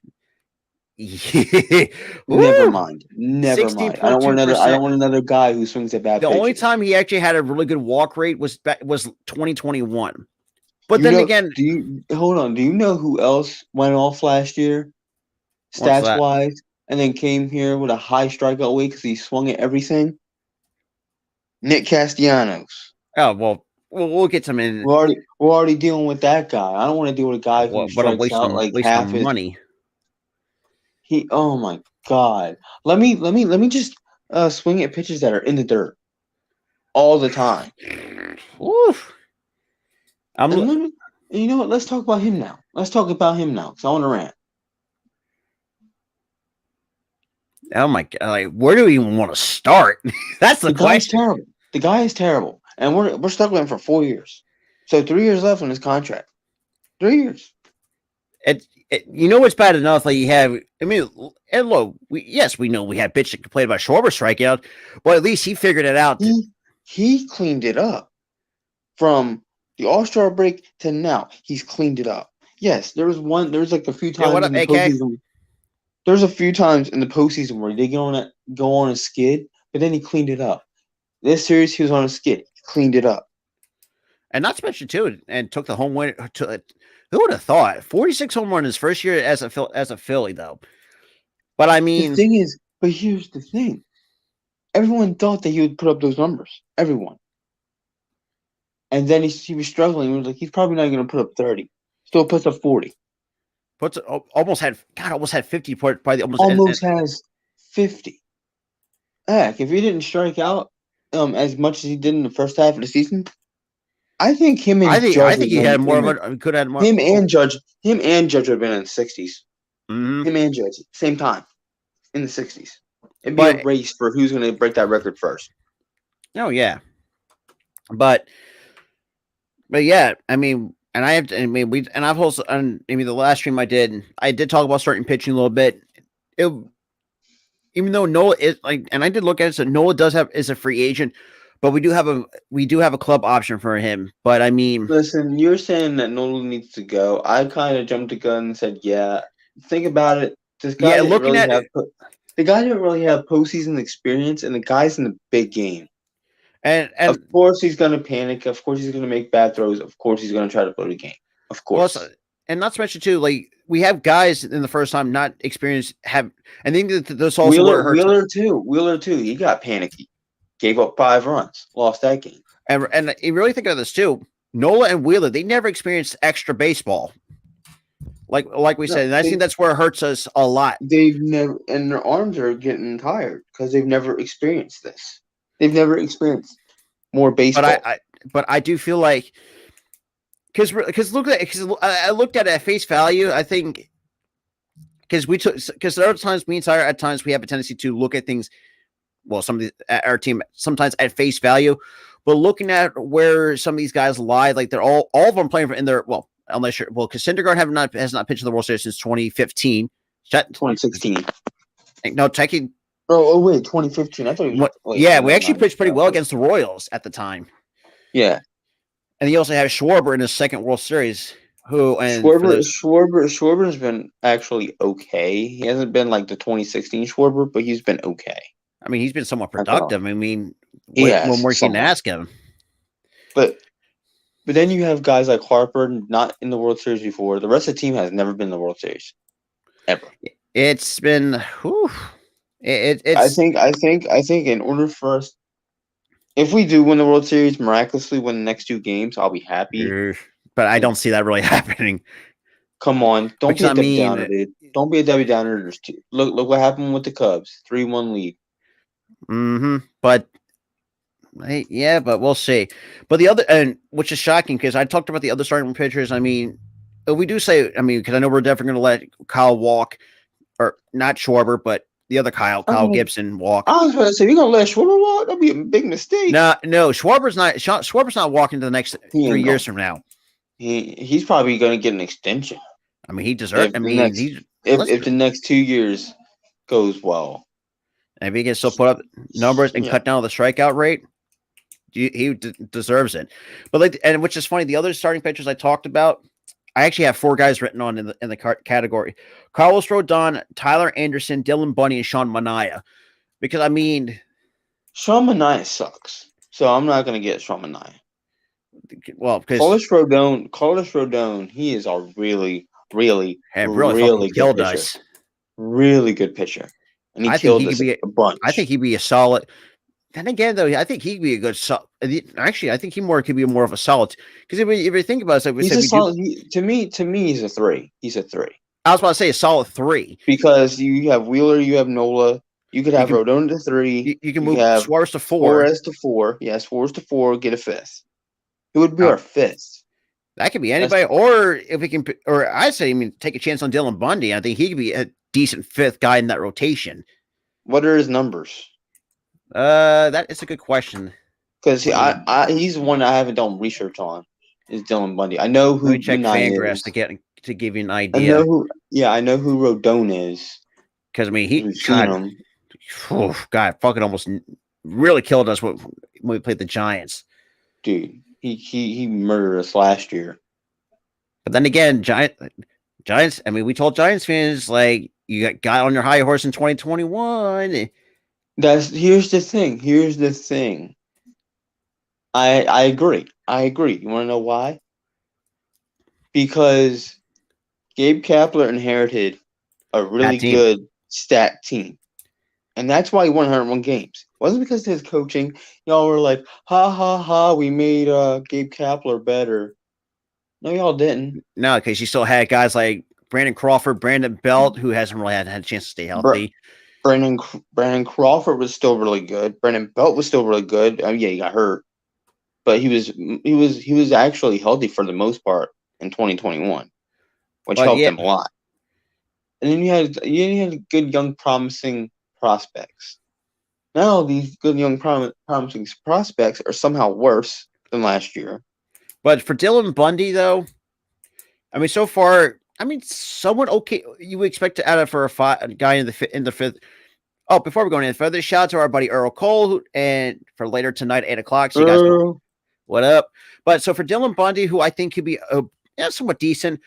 Never Woo! mind. Never mind. I don't 60.2%. want another guy who swings at bad The only pitches. time he actually had a really good walk rate was 2021. But You then know- again, do you hold on? Do you know who else went off last year, What's stats that? wise, and then came here with a high strikeout rate because he swung at everything? Nick Castellanos. oh well, we'll get some in. We're already dealing with that guy. I don't want to deal with a guy who What a strikes waste out of like waste half of his. money. Oh my god! Let me just swing at pitches that are in the dirt all the time. Oof. And you know what? Let's talk about him now. Let's talk about him now because I want to rant. Oh my god! Like, where do we even want to start? That's the The guy's question. terrible. The guy is terrible, and we're stuck with him for 4 years. So 3 years left on his contract. 3 years. You know what's bad enough? Like you have, I mean, and look, we know we had bitch that complained about Schwarber striking out, but at least he figured it out. He cleaned it up from the All-Star break to now. He's cleaned it up. Yes, there was like a few times what up, in the AK? postseason. There's a few times in the postseason where he did go on a skid, but then he cleaned it up. This series, he was on a skid. He cleaned it up. And not to mention too, and took the home win. Who would have thought 46 home run his first year as a Philly though? But I mean, The thing is, but here's the thing. Everyone thought that he would put up those numbers. Everyone. And then he was struggling. He was like, he's probably not going to put up 30. Still puts up 40. almost had 50 by the Almost has 50. Heck, if he didn't strike out as much as he did in the first half of the season, I think him and Judge. I think he had more of a could have more. Him and Judge would have been in the 60s. Mhm. Him and Judge, same time, in the 60s. It'd be But- a race for who's going to break that record first. Oh yeah, but yeah, I mean, and I've also, the last stream I did talk about starting pitching a little bit. Even though Nola is and I did look at it, so Nola is a free agent, but we do have a club option for him. But I mean, Listen, you're saying that Nola needs to go. I kind of jumped the gun and said, yeah. Think about it. This guy the guy didn't really have postseason experience, and the guy's in the big game. and Of course he's going to panic. Of course he's going to make bad throws. Of course he's going to try to blow the game. Of course. Plus, and not to mention too, like we have guys in the first time not experienced and I think that this also Wheeler too. He got panicky. Gave up 5 runs. Lost that game. and you really think of this too. Nola and Wheeler, they never experienced extra baseball. Like we said, and I think that's where it hurts us a lot. They've never, and their arms are getting tired because they've never experienced this. They've never experienced more baseball. But I do feel like because I looked at it at face value. I think because there are times me and Tyler at times we have a tendency to look at things. Well, our team sometimes at face value, but looking at where some of these guys lie, like they're all of them playing in their unless you're because Syndergaard has not pitched in the World Series since 2015. 2016. No, taking. Oh wait, 2015. I thought he was. We actually pitched pretty well against the Royals at the time. Yeah, and he also has Schwarber in his second World Series. Schwarber's been actually okay. He hasn't been like the 2016 Schwarber, but he's been okay. I mean, he's been somewhat productive. I mean, when more can ask him. But But then you have guys like Harper not in the World Series before. The rest of the team has never been in the World Series ever. It's been, whew, I it's think in order for us, if we do win the World Series, miraculously win the next 2 games, I'll be happy. but I don't see that really happening. Come on, don't Because, be a Debbie Downer, dude. Don't be a Debbie Downer. Look what happened with the Cubs, 3-1 lead. But yeah, but we'll see. But the other, and which is shocking because I talked about the other starting pitchers. I mean, we do say, I mean, because I know we're definitely going to let Kyle walk, or not Schwarber, but the other Kyle Gibson walk. I was going to say, you're going to let Schwarber walk? That'd be a big mistake. No, Schwarber's not walking to the next 3 years from now. He's probably going to get an extension. I mean, he deserves. If the next 2 years goes well, and if he can still put up numbers and cut down the strikeout rate, he deserves it. But and which is funny, the other starting pitchers I talked about, I actually have 4 guys written on in the category: Carlos Rodon, Tyler Anderson, Dylan Bundy, and Sean Manaea. Because I mean, Sean Manaea sucks, so I'm not going to get Sean Manaea. Well, because Carlos Rodon, he is a really killed us. Really good pitcher, and he killed us a bunch. I think he'd be a solid. Then again, though, I think he'd be a good. Actually, I think he could be more of a solid. Because if you think about it, he's a solid. To me, he's a 3. He's a 3. I was about to say a solid 3 because you have Wheeler, you have Nola. You could have Rodon to 3. You can move Suarez to 4. Yes, Suarez to 4. Get a 5th. Who would be our 5th? That could be anybody, or if we can, or I say, take a chance on Dylan Bundy. I think he could be a decent 5th guy in that rotation. What are his numbers? That is a good question. Because he's one I haven't done research on. Is Dylan Bundy? I know who. Let me check Fangraphs to give you an idea. I know who Rodon is. Because I mean, God, fucking almost really killed us when we played the Giants. Dude, he murdered us last year. But then again, Giants. I mean, we told Giants fans like you got on your high horse in 2021. Here's the thing. I agree. You want to know why? Because Gabe Kapler inherited a really good stat team. And that's why he won 101 games. It wasn't because of his coaching. Y'all were like, ha, ha, ha, we made Gabe Kapler better. No, y'all didn't. No, because you still had guys like Brandon Crawford, Brandon Belt, who hasn't really had a chance to stay healthy. Brandon Crawford was still really good. Brandon Belt was still really good. Yeah, he got hurt. But he was actually healthy for the most part in 2021, which helped him a lot. And then you had good young promising prospects. Now these good young promising prospects are somehow worse than last year. But for Dylan Bundy, though, I mean, so far, I mean, somewhat okay. You would expect to add it for a guy in the 5th. Oh, before we go any further, shout out to our buddy Earl Cole, and for later tonight, 8:00. So you guys know what up. But so for Dylan Bundy, who I think could be somewhat decent,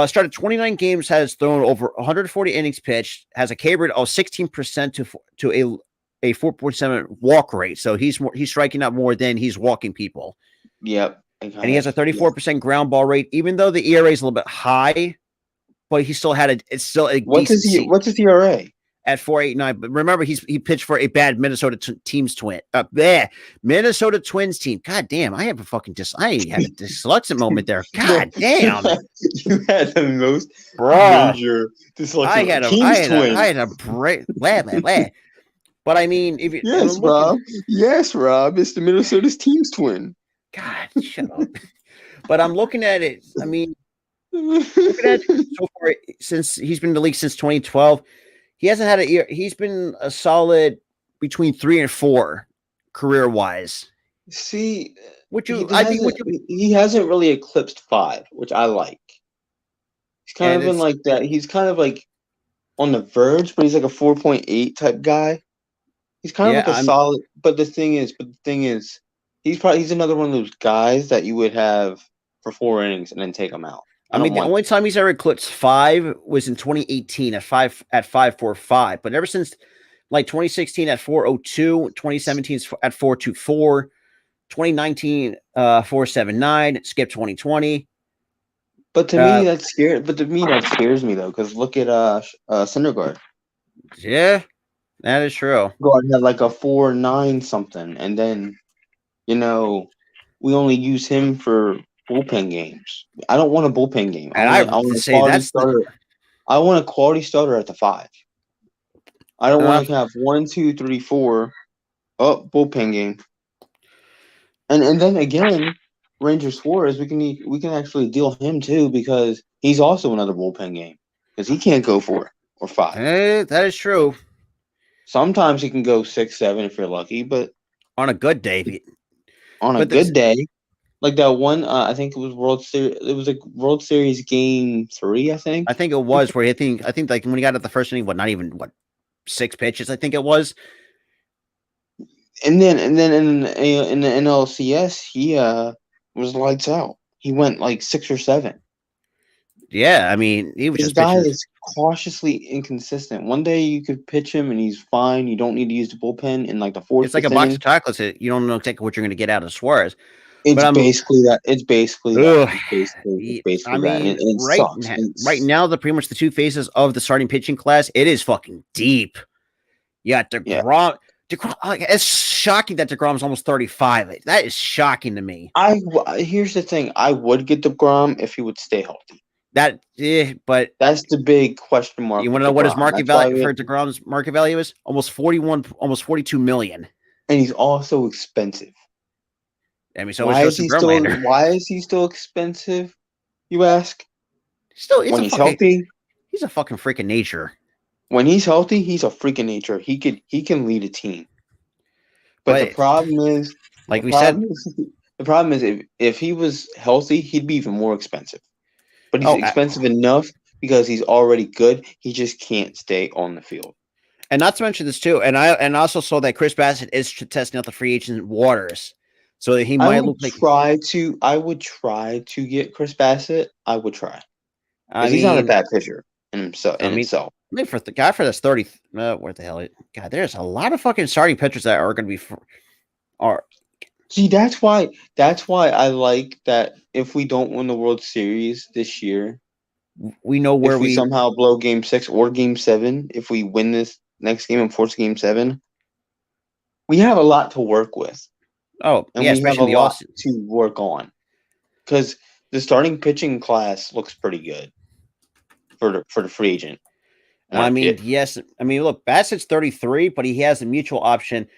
started 29 games, has thrown over 140 innings pitched, has a K rate of 16% to a 4.7 walk rate. So he's striking out more than he's walking people. Yep. And he has a 34% ground ball rate, even though the ERA is a little bit high, but he still had it's still a what's his ERA? At 4.89. But remember, he pitched for a bad Minnesota Minnesota Twins team. God damn, I have a fucking I had a dyslexic moment there. God damn. You had the most major dyslexic. I had a break. But I mean, if you Yes, Rob. It's the Minnesota's team's twin. God, shut up. But I'm looking at it. I mean, looking at it so far, since he's been in the league since 2012, he hasn't had a year. He's been a solid between 3 and 4 career wise. See, he hasn't really eclipsed 5, which I like. He's kind of been like that. He's kind of like on the verge, but he's like a 4.8 type guy. He's kind of like a solid. But the thing is, he's another one of those guys that you would have for 4 innings and then take him out. I mean, the only time he's ever eclipsed 5 was in 2018 at 5.45. But ever since like 2016 at 4.02, 2017 at 4.24, 2019, 479, skip 2020. But to me, that scares me though, because look at Syndergaard. Yeah, that is true. Guard had like a 4.9 something, and then we only use him for bullpen games. I don't want a bullpen game. And I want a quality starter. I want a quality starter at the 5. I don't want to have 1, 2, 3, 4. Oh, bullpen game. And then again, Ranger Suarez, we can actually deal him too, because he's also another bullpen game, because he can't go 4 or 5. That is true. Sometimes he can go 6, 7 if you're lucky, but on a good day, good day, like that one, I think it was World Series. It was a World Series Game 3. I think it was where I think like when he got at the first inning, not even 6 pitches. I think it was. And then in the NLCS, he was lights out. He went like 6 or 7. Yeah, I mean, he was this just guy pitching. is cautiously inconsistent. One day you could pitch him and he's fine. You don't need to use the bullpen in like the 4th. It's like a box of chocolates. You don't know exactly what you're going to get out of Suarez. It's basically that. It's basically that. I mean, right now, pretty much the 2 faces of the starting pitching class, it is fucking deep. You got DeGrom. It's shocking that DeGrom's almost 35. That is shocking to me. Here's the thing. I would get DeGrom if he would stay healthy. But that's the big question mark. You want to know what his market value for DeGrom's market value is? Almost 42 million. And he's also expensive. I mean, so why is he still expensive? You ask. When he's healthy, he's a fucking freak of nature. When he's healthy, he's a freak of nature. He can lead a team. But the problem is, like we said, the problem is if he was healthy, he'd be even more expensive. But he's expensive enough because he's already good. He just can't stay on the field. And not to mention this too, and I also saw that Chris Bassitt is testing out the free agent waters, so that he might look like. I would try to get Chris Bassitt. I would try. He's not a bad pitcher in himself. I mean, for the guy for this 30, where the hell? God, there's a lot of fucking starting pitchers that are going to be. See, that's why I like that. If we don't win the World Series this year, we know where we somehow blow Game 6 or Game 7. If we win this next game and force Game 7, we have a lot to work with. Oh, and we have a lot to work on, because the starting pitching class looks pretty good for the free agent. I mean, yes. I mean, look, Bassitt's 33, but he has a mutual option,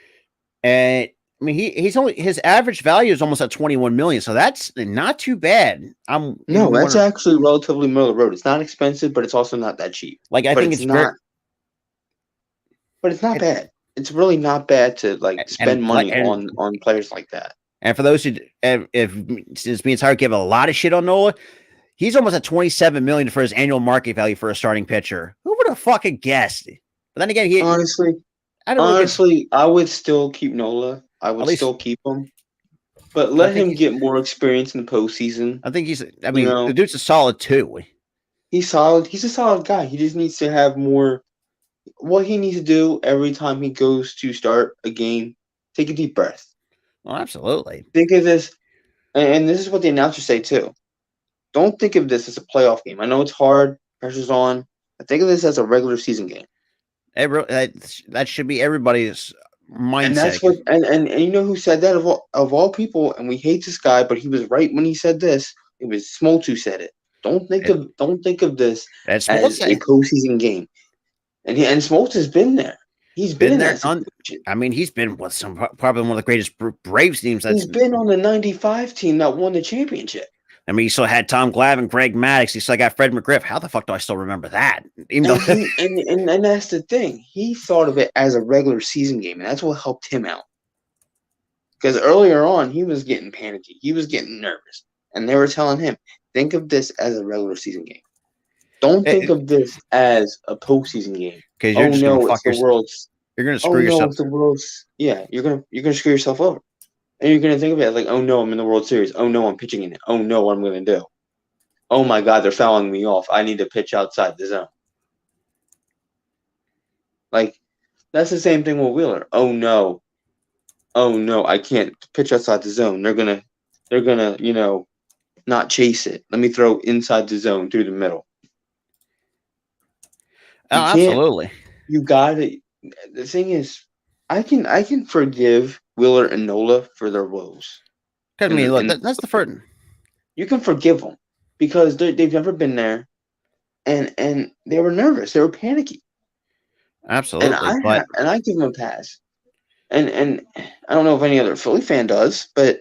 and I mean, he's only his average value is almost at 21 million, so that's not too bad. That's actually relatively middle of the road. It's not expensive, but it's also not that cheap. Like I think it's not, but it's not bad. It's really not bad to spend money on players like that. And for those who, since me and Tyler give a lot of shit on Nola, he's almost at 27 million for his annual market value for a starting pitcher. Who would have fucking guessed? But then again, I would still keep Nola. I would still keep him, but let him get more experience in the postseason. I think the dude's a solid too. He's solid. He's a solid guy. He just needs to have more. What he needs to do every time he goes to start a game, take a deep breath. Oh, absolutely. Think of this, and this is what the announcers say too. Don't think of this as a playoff game. I know it's hard. Pressure's on. But think of this as a regular season game. That should be everybody's mindset. And that's what. And you know who said that of all people? And we hate this guy, but he was right when he said this. It was Smoltz who said it. Don't think of this as a postseason game. And Smoltz has been there. He's been there. He's been with probably one of the greatest Braves teams. He's been on the '95 team that won the championship. I mean, he still had Tom Glavine, Greg Maddux. He still got Fred McGriff. How the fuck do I still remember that? And that's the thing. He thought of it as a regular season game, and that's what helped him out. Because earlier on, he was getting panicky. He was getting nervous. And they were telling him, think of this as a regular season game. Don't think of this as a postseason game. Because you're You're going to screw yourself. You're going to screw yourself over. And you're going to think of it like, oh no, I'm in the World Series. Oh no, I'm pitching in it. Oh no, what I'm going to do. Oh my God, they're fouling me off. I need to pitch outside the zone. Like, that's the same thing with Wheeler. Oh no, oh no, I can't pitch outside the zone. They're gonna, not chase it. Let me throw inside the zone through the middle. Oh, You can't. absolutely. You got it. The thing is, I can forgive Wheeler and Nola for their woes. 'Cause, I mean, look, And that's the first. you can forgive them because they've never been there, and they were nervous. They were panicky. Absolutely, but And I give them a pass. And I don't know if any other Philly fan does, but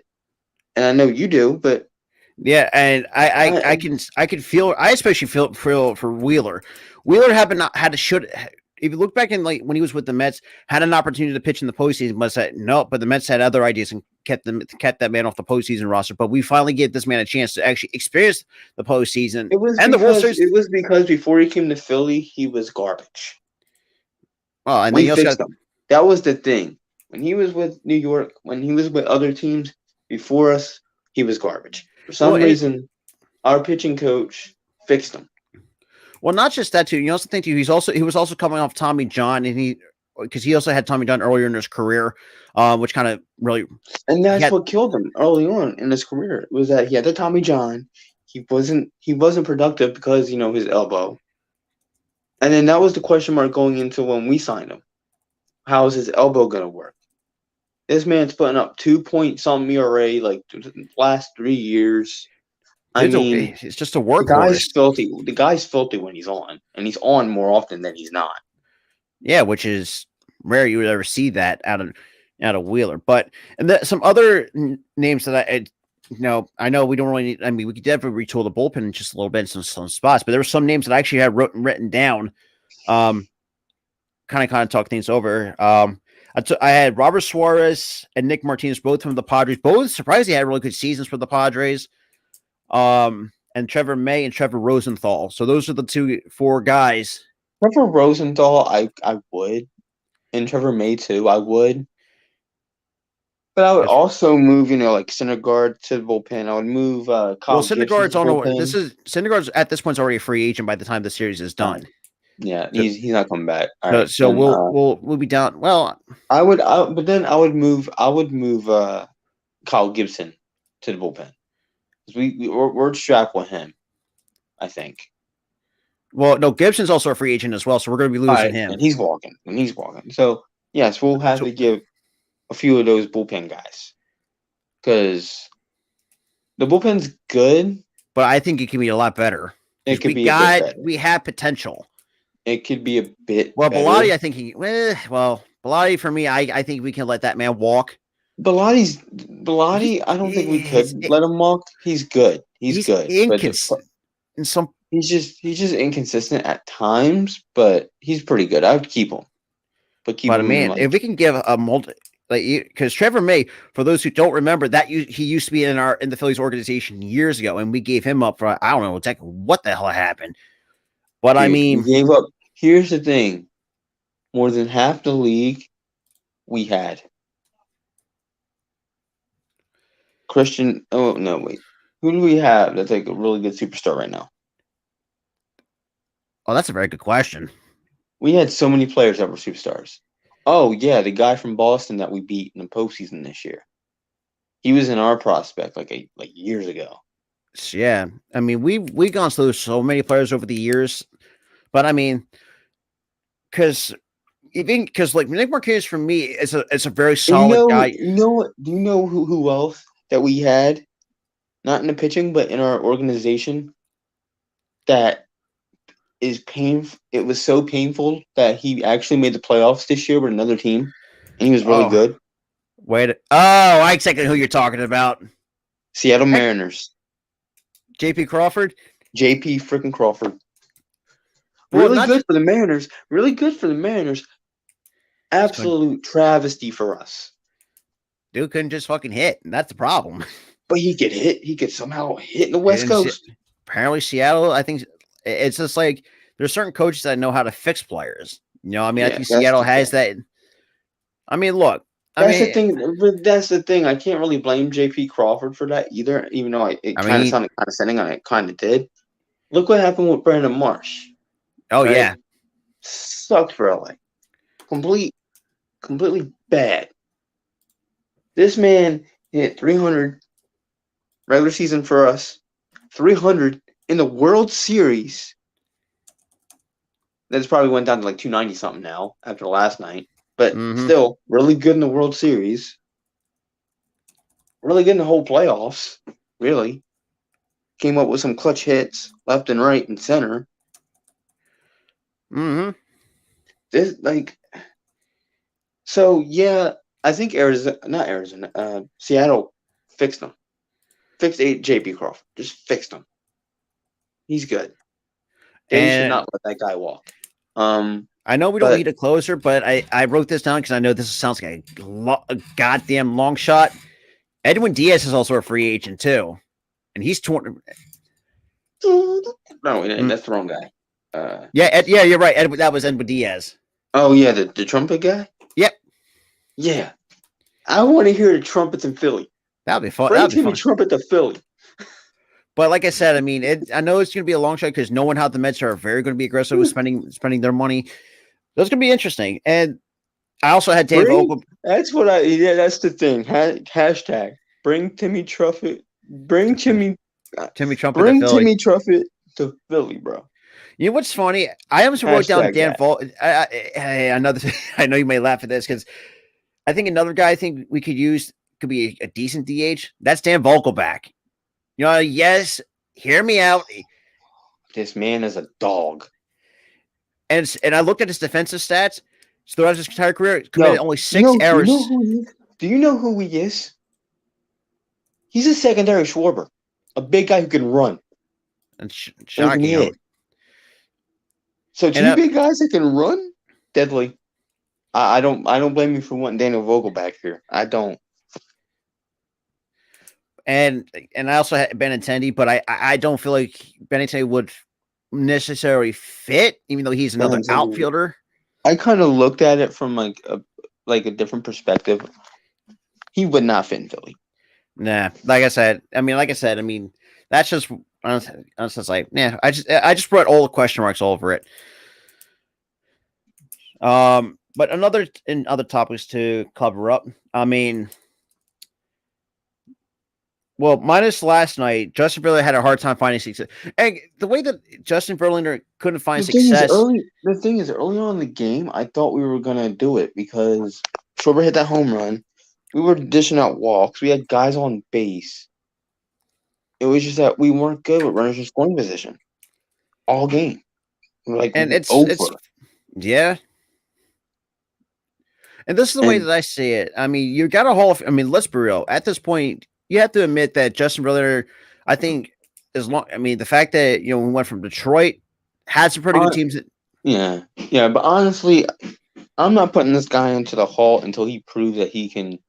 and I know you do, but yeah, and I can feel. I especially feel for Wheeler. Wheeler had to should. If you look back in like when he was with the Mets, had an opportunity to pitch in the postseason, but said no. But the Mets had other ideas and kept that man off the postseason roster. But we finally gave this man a chance to actually experience the postseason and the World Series. It was because before he came to Philly, he was garbage. Oh, and We then fixed him. That was the thing. When he was with New York, when he was with other teams before us, he was garbage. For some reason, our pitching coach fixed him. Well, not just that too. You also think too. He was also coming off Tommy John, and because he also had Tommy John earlier in his career, which kind of really. And that's what killed him early on in his career was that he had the Tommy John. He wasn't productive because his elbow. And then that was the question mark going into when we signed him. How is his elbow going to work? This man's putting up 2-point-something ERA like the last 3 years. It's just a workhorse. The guy's filthy. The guy's filthy when he's on, and he's on more often than he's not. Yeah, which is rare. You would ever see that out of Wheeler. But some other names that I know we don't really need. I mean, we could definitely retool the bullpen in just a little bit in some spots. But there were some names that I actually had written down. Kind of talk things over. I had Robert Suarez and Nick Martinez, both from the Padres. Both surprisingly had really good seasons for the Padres. And Trevor May and Trevor Rosenthal. So those are the 4 guys. Trevor Rosenthal, I would, and Trevor May too, I would. But I would also move, like Syndergaard to the bullpen. I would move Kyle Syndergaard's on. Syndergaard's at this point already a free agent by the time the series is done. Yeah, he's not coming back. So we'll be down. Well, but then I would move Kyle Gibson to the bullpen. We're strapped with him, I think. Well, no, Gibson's also a free agent as well, so we're going to be losing him. And he's walking. So yes, we'll have to give a few of those bullpen guys because the bullpen's good, but I think it can be a lot better. It could be a bit better. We have potential. It could be a bit. Well, better. Bellotti, I think Bellotti for me, I think we can let that man walk. Bellotti, I don't think we could let him walk. He's good. He's good. He's just inconsistent at times, but he's pretty good. I would keep him. But if we can give a multi, because Trevor May, for those who don't remember, that he used to be in the Phillies organization years ago, and we gave him up for I don't know exactly what the hell happened. But we gave up. Here's the thing: more than half the league we had. Christian. Oh no, wait. Who do we have that's like a really good superstar right now? Oh, that's a very good question. We had so many players that were superstars. Oh yeah, the guy from Boston that we beat in the postseason this year. He was in our prospect like years ago. Yeah, I mean we've gone through so many players over the years, but I mean, because like Nick Martinez for me is a very solid guy. You know what? Do you know who else that we had, not in the pitching but in our organization, that is painful? It was so painful that he actually made the playoffs this year with another team, and he was really good. I exactly who you're talking about. Seattle Mariners. J.P. Crawford? J.P. freaking Crawford. Really good for the Mariners. Really good for the Mariners. Absolute travesty for us. Dude couldn't just fucking hit, and that's the problem. But he could hit. He could somehow hit in the West Coast. Apparently Seattle, I think it's just like there's certain coaches that know how to fix players. I think Seattle has that. I mean, look. The thing. That's the thing. I can't really blame J.P. Crawford for that either, even though it kind of sounded condescending and it kind of did. Look what happened with Brandon Marsh. Oh, right? Yeah. Sucked for LA. Completely bad. This man hit 300 regular season for us, 300 in the World Series. That's probably went down to like 290 something now after last night, but still really good in the World Series. Really good in the whole playoffs. Really came up with some clutch hits left and right and center. This so yeah, I think Seattle fixed him. Fixed J.P. Crawford. Just fixed him. He's good. They should not let that guy walk. I know we don't need a closer, but I wrote this down because I know this sounds like a goddamn long shot. Edwin Diaz is also a free agent too, and he's torn. No, that's the wrong guy. Yeah, you're right. That was Edwin Diaz. Oh yeah, the trumpet guy. Yep. Yeah, I want to hear the trumpets in Philly. That'd be fun. Bring Timmy Trumpet to Philly. But like I said, I mean, I know it's going to be a long shot because knowing how the Mets are very going to be aggressive with spending their money, that's going to be interesting. And I also had Dan Vogel. That's the thing. Hashtag bring Timmy Trumpet. Bring Timmy Trumpet. Bring Timmy Trumpet to Philly, bro. You know what's funny? I almost wrote down Dan Vogel. I know you may laugh at this because I think another guy I think we could use could be a decent DH. That's Dan Vogelback. You know, yes, hear me out. This man is a dog. And I looked at his defensive stats. So throughout his entire career, committed only 6 errors. Do you know who he is? He's a secondary Schwarber, a big guy who can run. And shocking. So two big guys that can run, deadly. I don't blame you for wanting Daniel Vogelback here. I don't. And I also had Benintendi, but I don't feel like Benintendi would necessarily fit, even though he's another outfielder. I kind of looked at it from like a different perspective. He would not fit in Philly. Nah, like I said, that's just like, yeah. I just brought all the question marks all over it. But other topics to cover up. I mean. Well, minus last night, Justin Verlander had a hard time finding success. And the way that Justin Verlander couldn't find success. The thing is, early on in the game, I thought we were going to do it because Schwarber hit that home run. We were dishing out walks. We had guys on base. It was just that we weren't good with runners in scoring position all game. We were like, and it's yeah. And this is the way that I see it. I mean, you got a let's be real. At this point, you have to admit that Justin Verlander, I think, the fact that we went from Detroit, had some pretty good teams. Yeah, but honestly, I'm not putting this guy into the Hall until he proves that he can.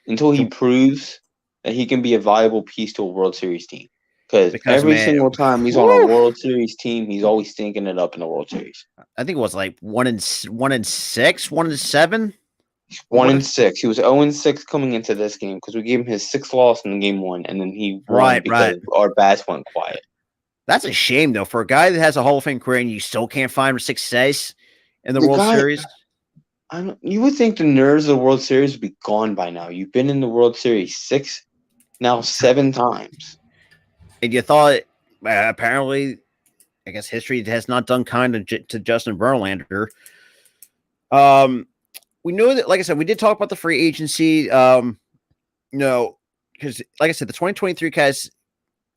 Until he proves that he can be a viable piece to a World Series team. Because every single time he's on a World Series team, he's always stinking it up in the World Series. I think it was like 1-6, 1-7. 1-6. He was 0-6 coming into this game because we gave him his 6th loss in game 1, and then he won because our bats went quiet. That's a shame, though, for a guy that has a Hall of Fame career and you still can't find success in the World Series. You would think the nerves of the World Series would be gone by now. You've been in the World Series 7 times. And you thought, apparently, I guess history has not done kind to Justin Verlander. We know that, like I said, we did talk about the free agency. Because, like I said, the 2023 guys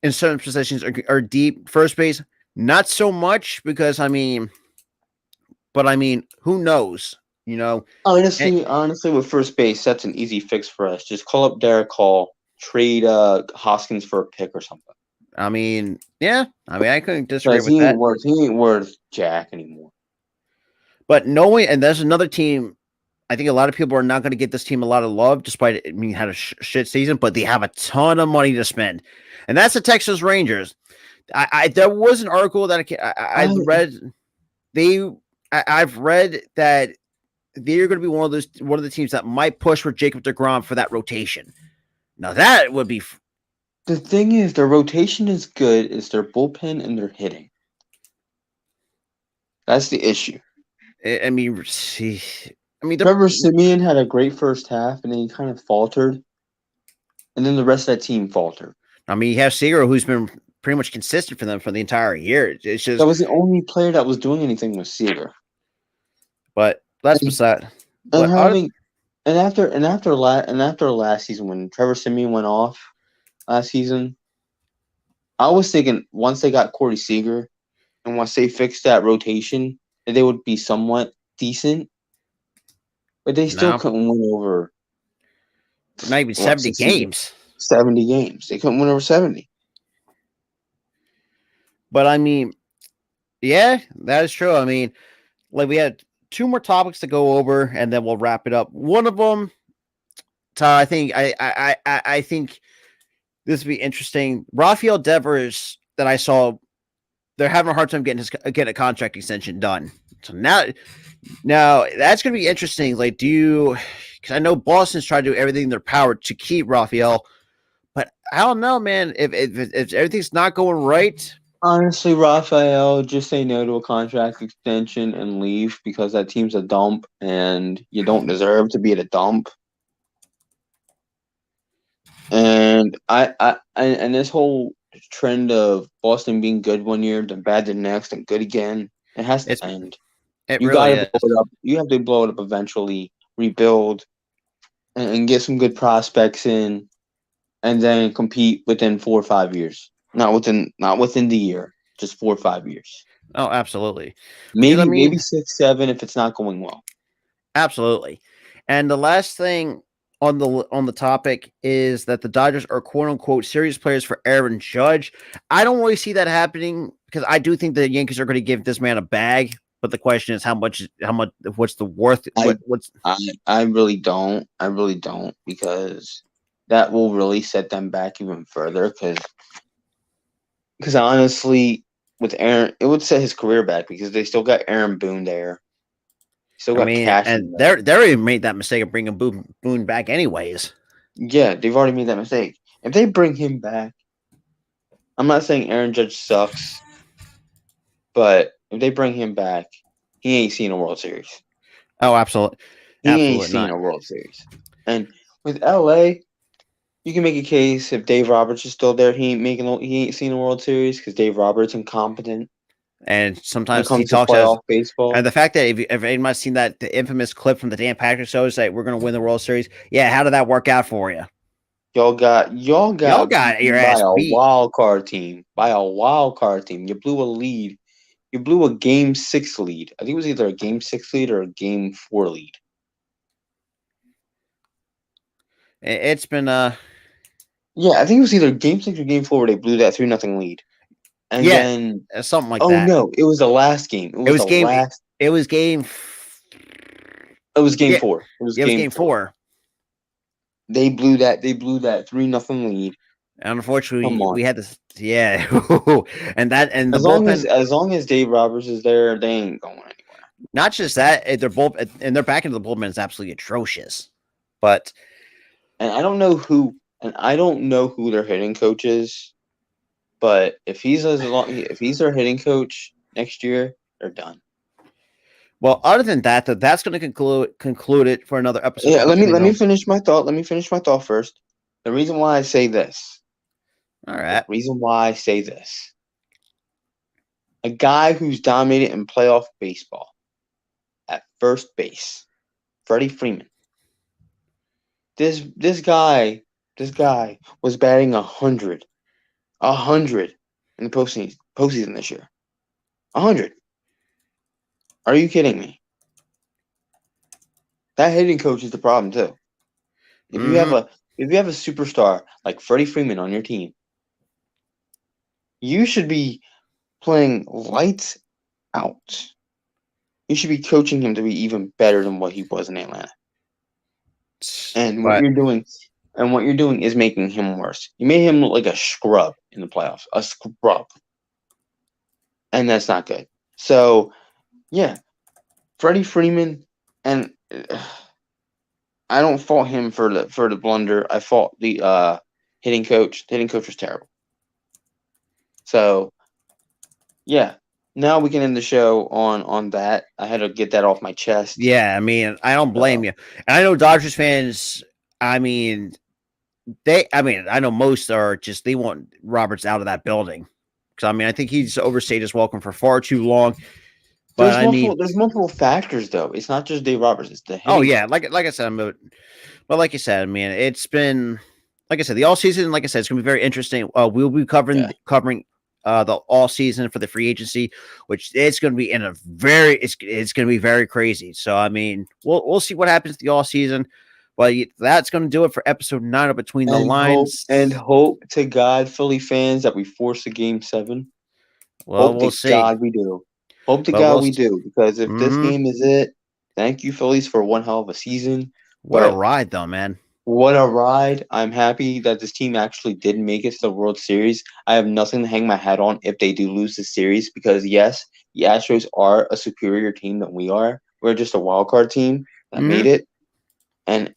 in certain positions are deep. First base, not so much because, who knows? Honestly, with first base, that's an easy fix for us. Just call up Derek Hall, trade Hoskins for a pick or something. I couldn't disagree with that. He ain't worth jack anymore. But and there's another team. I think a lot of people are not going to get this team a lot of love, despite had a shit season, but they have a ton of money to spend, and that's the Texas Rangers. There was an article that I've read. I've read that they're going to be one of the teams that might push for Jacob deGrom for that rotation. Now that would be. The thing is, their rotation is good. It's their bullpen and their hitting. That's the issue. I mean, Trevor Siemian had a great first half, and then he kind of faltered, and then the rest of that team faltered. you have Seager, who's been pretty much consistent for them for the entire year. It's just That was the only player that was doing anything with Seager. but that's beside. And But after last season when Trevor Siemian went off last season, I was thinking once they got Corey Seager and once they fixed that rotation, that they would be somewhat decent. But they still couldn't win over maybe 70 games. 70 games. They couldn't win over 70. But I mean, yeah, that is true. I mean, like we had 2 more topics to go over, and then we'll wrap it up. One of them, Todd, I think this would be interesting. Rafael Devers, that I saw, they're having a hard time getting a contract extension done. So now that's going to be interesting. Like, because I know Boston's trying to do everything in their power to keep Rafael, but I don't know, man. If everything's not going right. Honestly, Rafael, just say no to a contract extension and leave because that team's a dump and you don't deserve to be at a dump. And and this whole trend of Boston being good one year, then bad the next, and good again, it has to end. You gotta blow it up. You have to blow it up eventually, rebuild, and get some good prospects in, and then compete within 4 or 5 years. Not within the year, just 4 or 5 years. Oh, absolutely. Maybe 6, 7 if it's not going well. Absolutely. And the last thing on the topic is that the Dodgers are quote unquote serious players for Aaron Judge. I don't really see that happening because I do think the Yankees are going to give this man a bag. But the question is how much, what's the worth? I really don't. I really don't because that will really set them back even further because honestly, with Aaron, it would set his career back because they still got Aaron Boone there. Still got cash. And they already made that mistake of bringing Boone back anyways. Yeah, they've already made that mistake. If they bring him back, I'm not saying Aaron Judge sucks, but if they bring him back, he ain't seen a World Series. Oh, absolutely. He ain't seen a World Series. And with LA, you can make a case if Dave Roberts is still there, he ain't seen a World Series because Dave Roberts incompetent. And sometimes he talks playoff baseball. And the fact that if anybody's seen the infamous clip from the Dan Patrick show is that we're going to win the World Series. Yeah, how did that work out for you? Y'all got your ass beat. Wild card team. By a wild card team. You blew a lead. You blew a Game 6 lead. I think it was either a Game 6 lead or a Game 4 lead. It's been yeah, I think it was either Game 6 or Game 4 where they blew that 3-0 lead. And then something like that. Oh no, it was the last game. It was game 4. It was game 4. They blew that 3-0 lead. And unfortunately, we had this. Yeah, and as long as Dave Roberts is there, they ain't going anywhere. Not just that, they're both, and their back into the bullpen is absolutely atrocious. But and I don't know who their hitting coach is, but if he's their hitting coach next year, they're done. Well, other than that, that's going to conclude it for another episode. Yeah, let me finish my thought. Let me finish my thought first. The reason why I say this. All right. The reason why I say this. A guy who's dominated in playoff baseball at first base, Freddie Freeman. This guy was batting 100 in the postseason this year. 100. Are you kidding me? That hitting coach is the problem too. If you have a superstar like Freddie Freeman on your team, you should be playing lights out. You should be coaching him to be even better than what he was in Atlanta. And what you're doing is making him worse. You made him look like a scrub in the playoffs. A scrub. And that's not good. So, yeah. Freddie Freeman, and I don't fault him for the blunder. I fault the hitting coach. The hitting coach was terrible. So, yeah. now we can end the show on that. I had to get that off my chest. Yeah, I mean, I don't blame you. And I know Dodgers fans, I mean, I know most are just, they want Roberts out of that building. Because, I mean, I think he's overstayed his welcome for far too long. But there's multiple factors, though. It's not just Dave Roberts. It's the hitting. Oh, yeah. Like I said, but like you said, I mean, it's been, like I said, the all season, like I said, it's going to be very interesting. We'll be covering the all season for the free agency, which it's going to be it's going to be very crazy. So, I mean, we'll see what happens the all season. But that's going to do it for episode 9 of Between the Lines. Hope to God, Philly fans, that we force a Game 7. Well, hope we'll to see. God we do. Hope to God we do. Because if this game is it, thank you, Phillies, for one hell of a season. What a ride, though, man. What a ride. I'm happy that this team actually did make it to the World Series. I have nothing to hang my hat on if they do lose the series because, yes, the Astros are a superior team than we are. We're just a wild card team that made it. And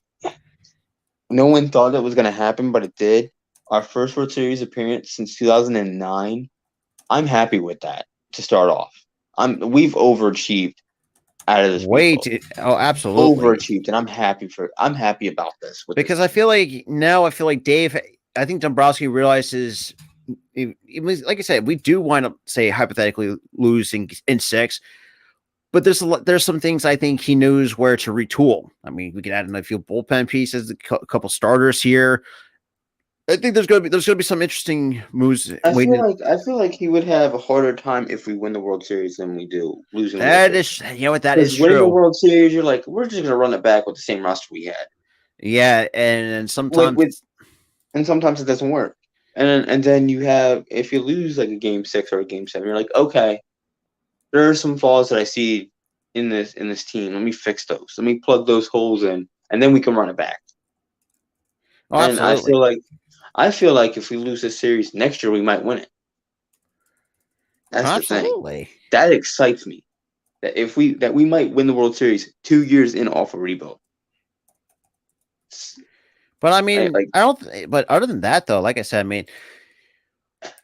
no one thought it was going to happen, but it did. Our first World Series appearance since 2009. I'm happy with that to start off. We've overachieved out of this. Absolutely overachieved, and I'm happy about this because I feel like Dave. I think Dombrowski realizes, like I said, we do wind up, say, hypothetically losing in 6. But there's some things I think he knows where to retool. I mean, we can add in a few bullpen pieces, a couple starters here. I think there's gonna be some interesting moves. I feel like he would have a harder time if we win the World Series than we do losing. That is true. Winning the World Series, you're like, we're just gonna run it back with the same roster we had. Yeah, and sometimes sometimes it doesn't work. And then you have, if you lose like a Game 6 or a Game 7, you're like, okay, there are some flaws that I see in this team. Let me fix those. Let me plug those holes in, and then we can run it back. Oh, and I feel like if we lose this series next year, we might win it. That's the thing. That excites me. That we might win the World Series 2 years in off a rebuild. But I mean, but other than that, though, like I said, I mean,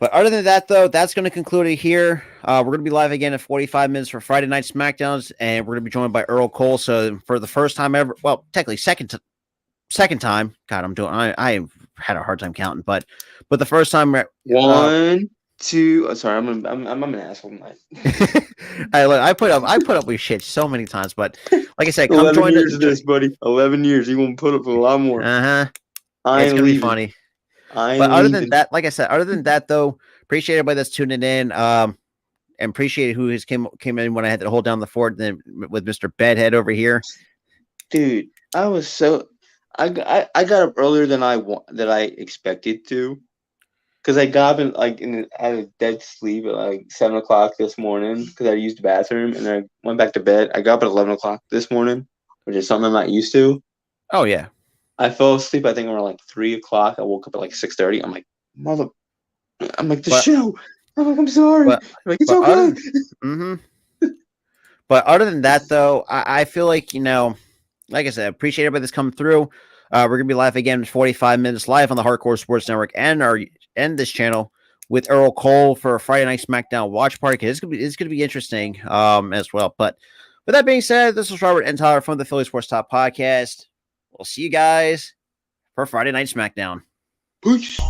that's going to conclude it here. We're going to be live again at 45 minutes for Friday Night SmackDowns, and we're going to be joined by Earl Cole. So for the first time ever, well, technically second time. God, I had a hard time counting, but the first time. 1, 2. Sorry, I'm an asshole. I put up with shit so many times, but like I said, come 11 join years of this, buddy. 11 years. You won't put up with a lot more. It's gonna be funny. But other than that, like I said, though, appreciate everybody that's tuning in. And appreciate who has came in when I had to hold down the fort. Then with Mr. Bedhead over here, dude, I was so. I got up earlier than I expected to, because I got up had a dead sleep at like 7 o'clock this morning because I used the bathroom and then I went back to bed. I got up at 11 o'clock this morning, which is something I'm not used to. Oh yeah, I fell asleep. I think around like 3 o'clock. I woke up at like 6:30. I'm like, show. I'm like, I'm sorry. It's okay. But other than that, though, I feel like, like I said, I appreciate everybody that's coming through. We're gonna be live again in 45 minutes live on the Hardcore Sports Network and this channel with Earl Cole for a Friday Night SmackDown watch party. It's gonna be interesting as well. But with that being said, this is Robert and Tyler from the Philly Sports Talk Podcast. We'll see you guys for Friday Night SmackDown. Peace.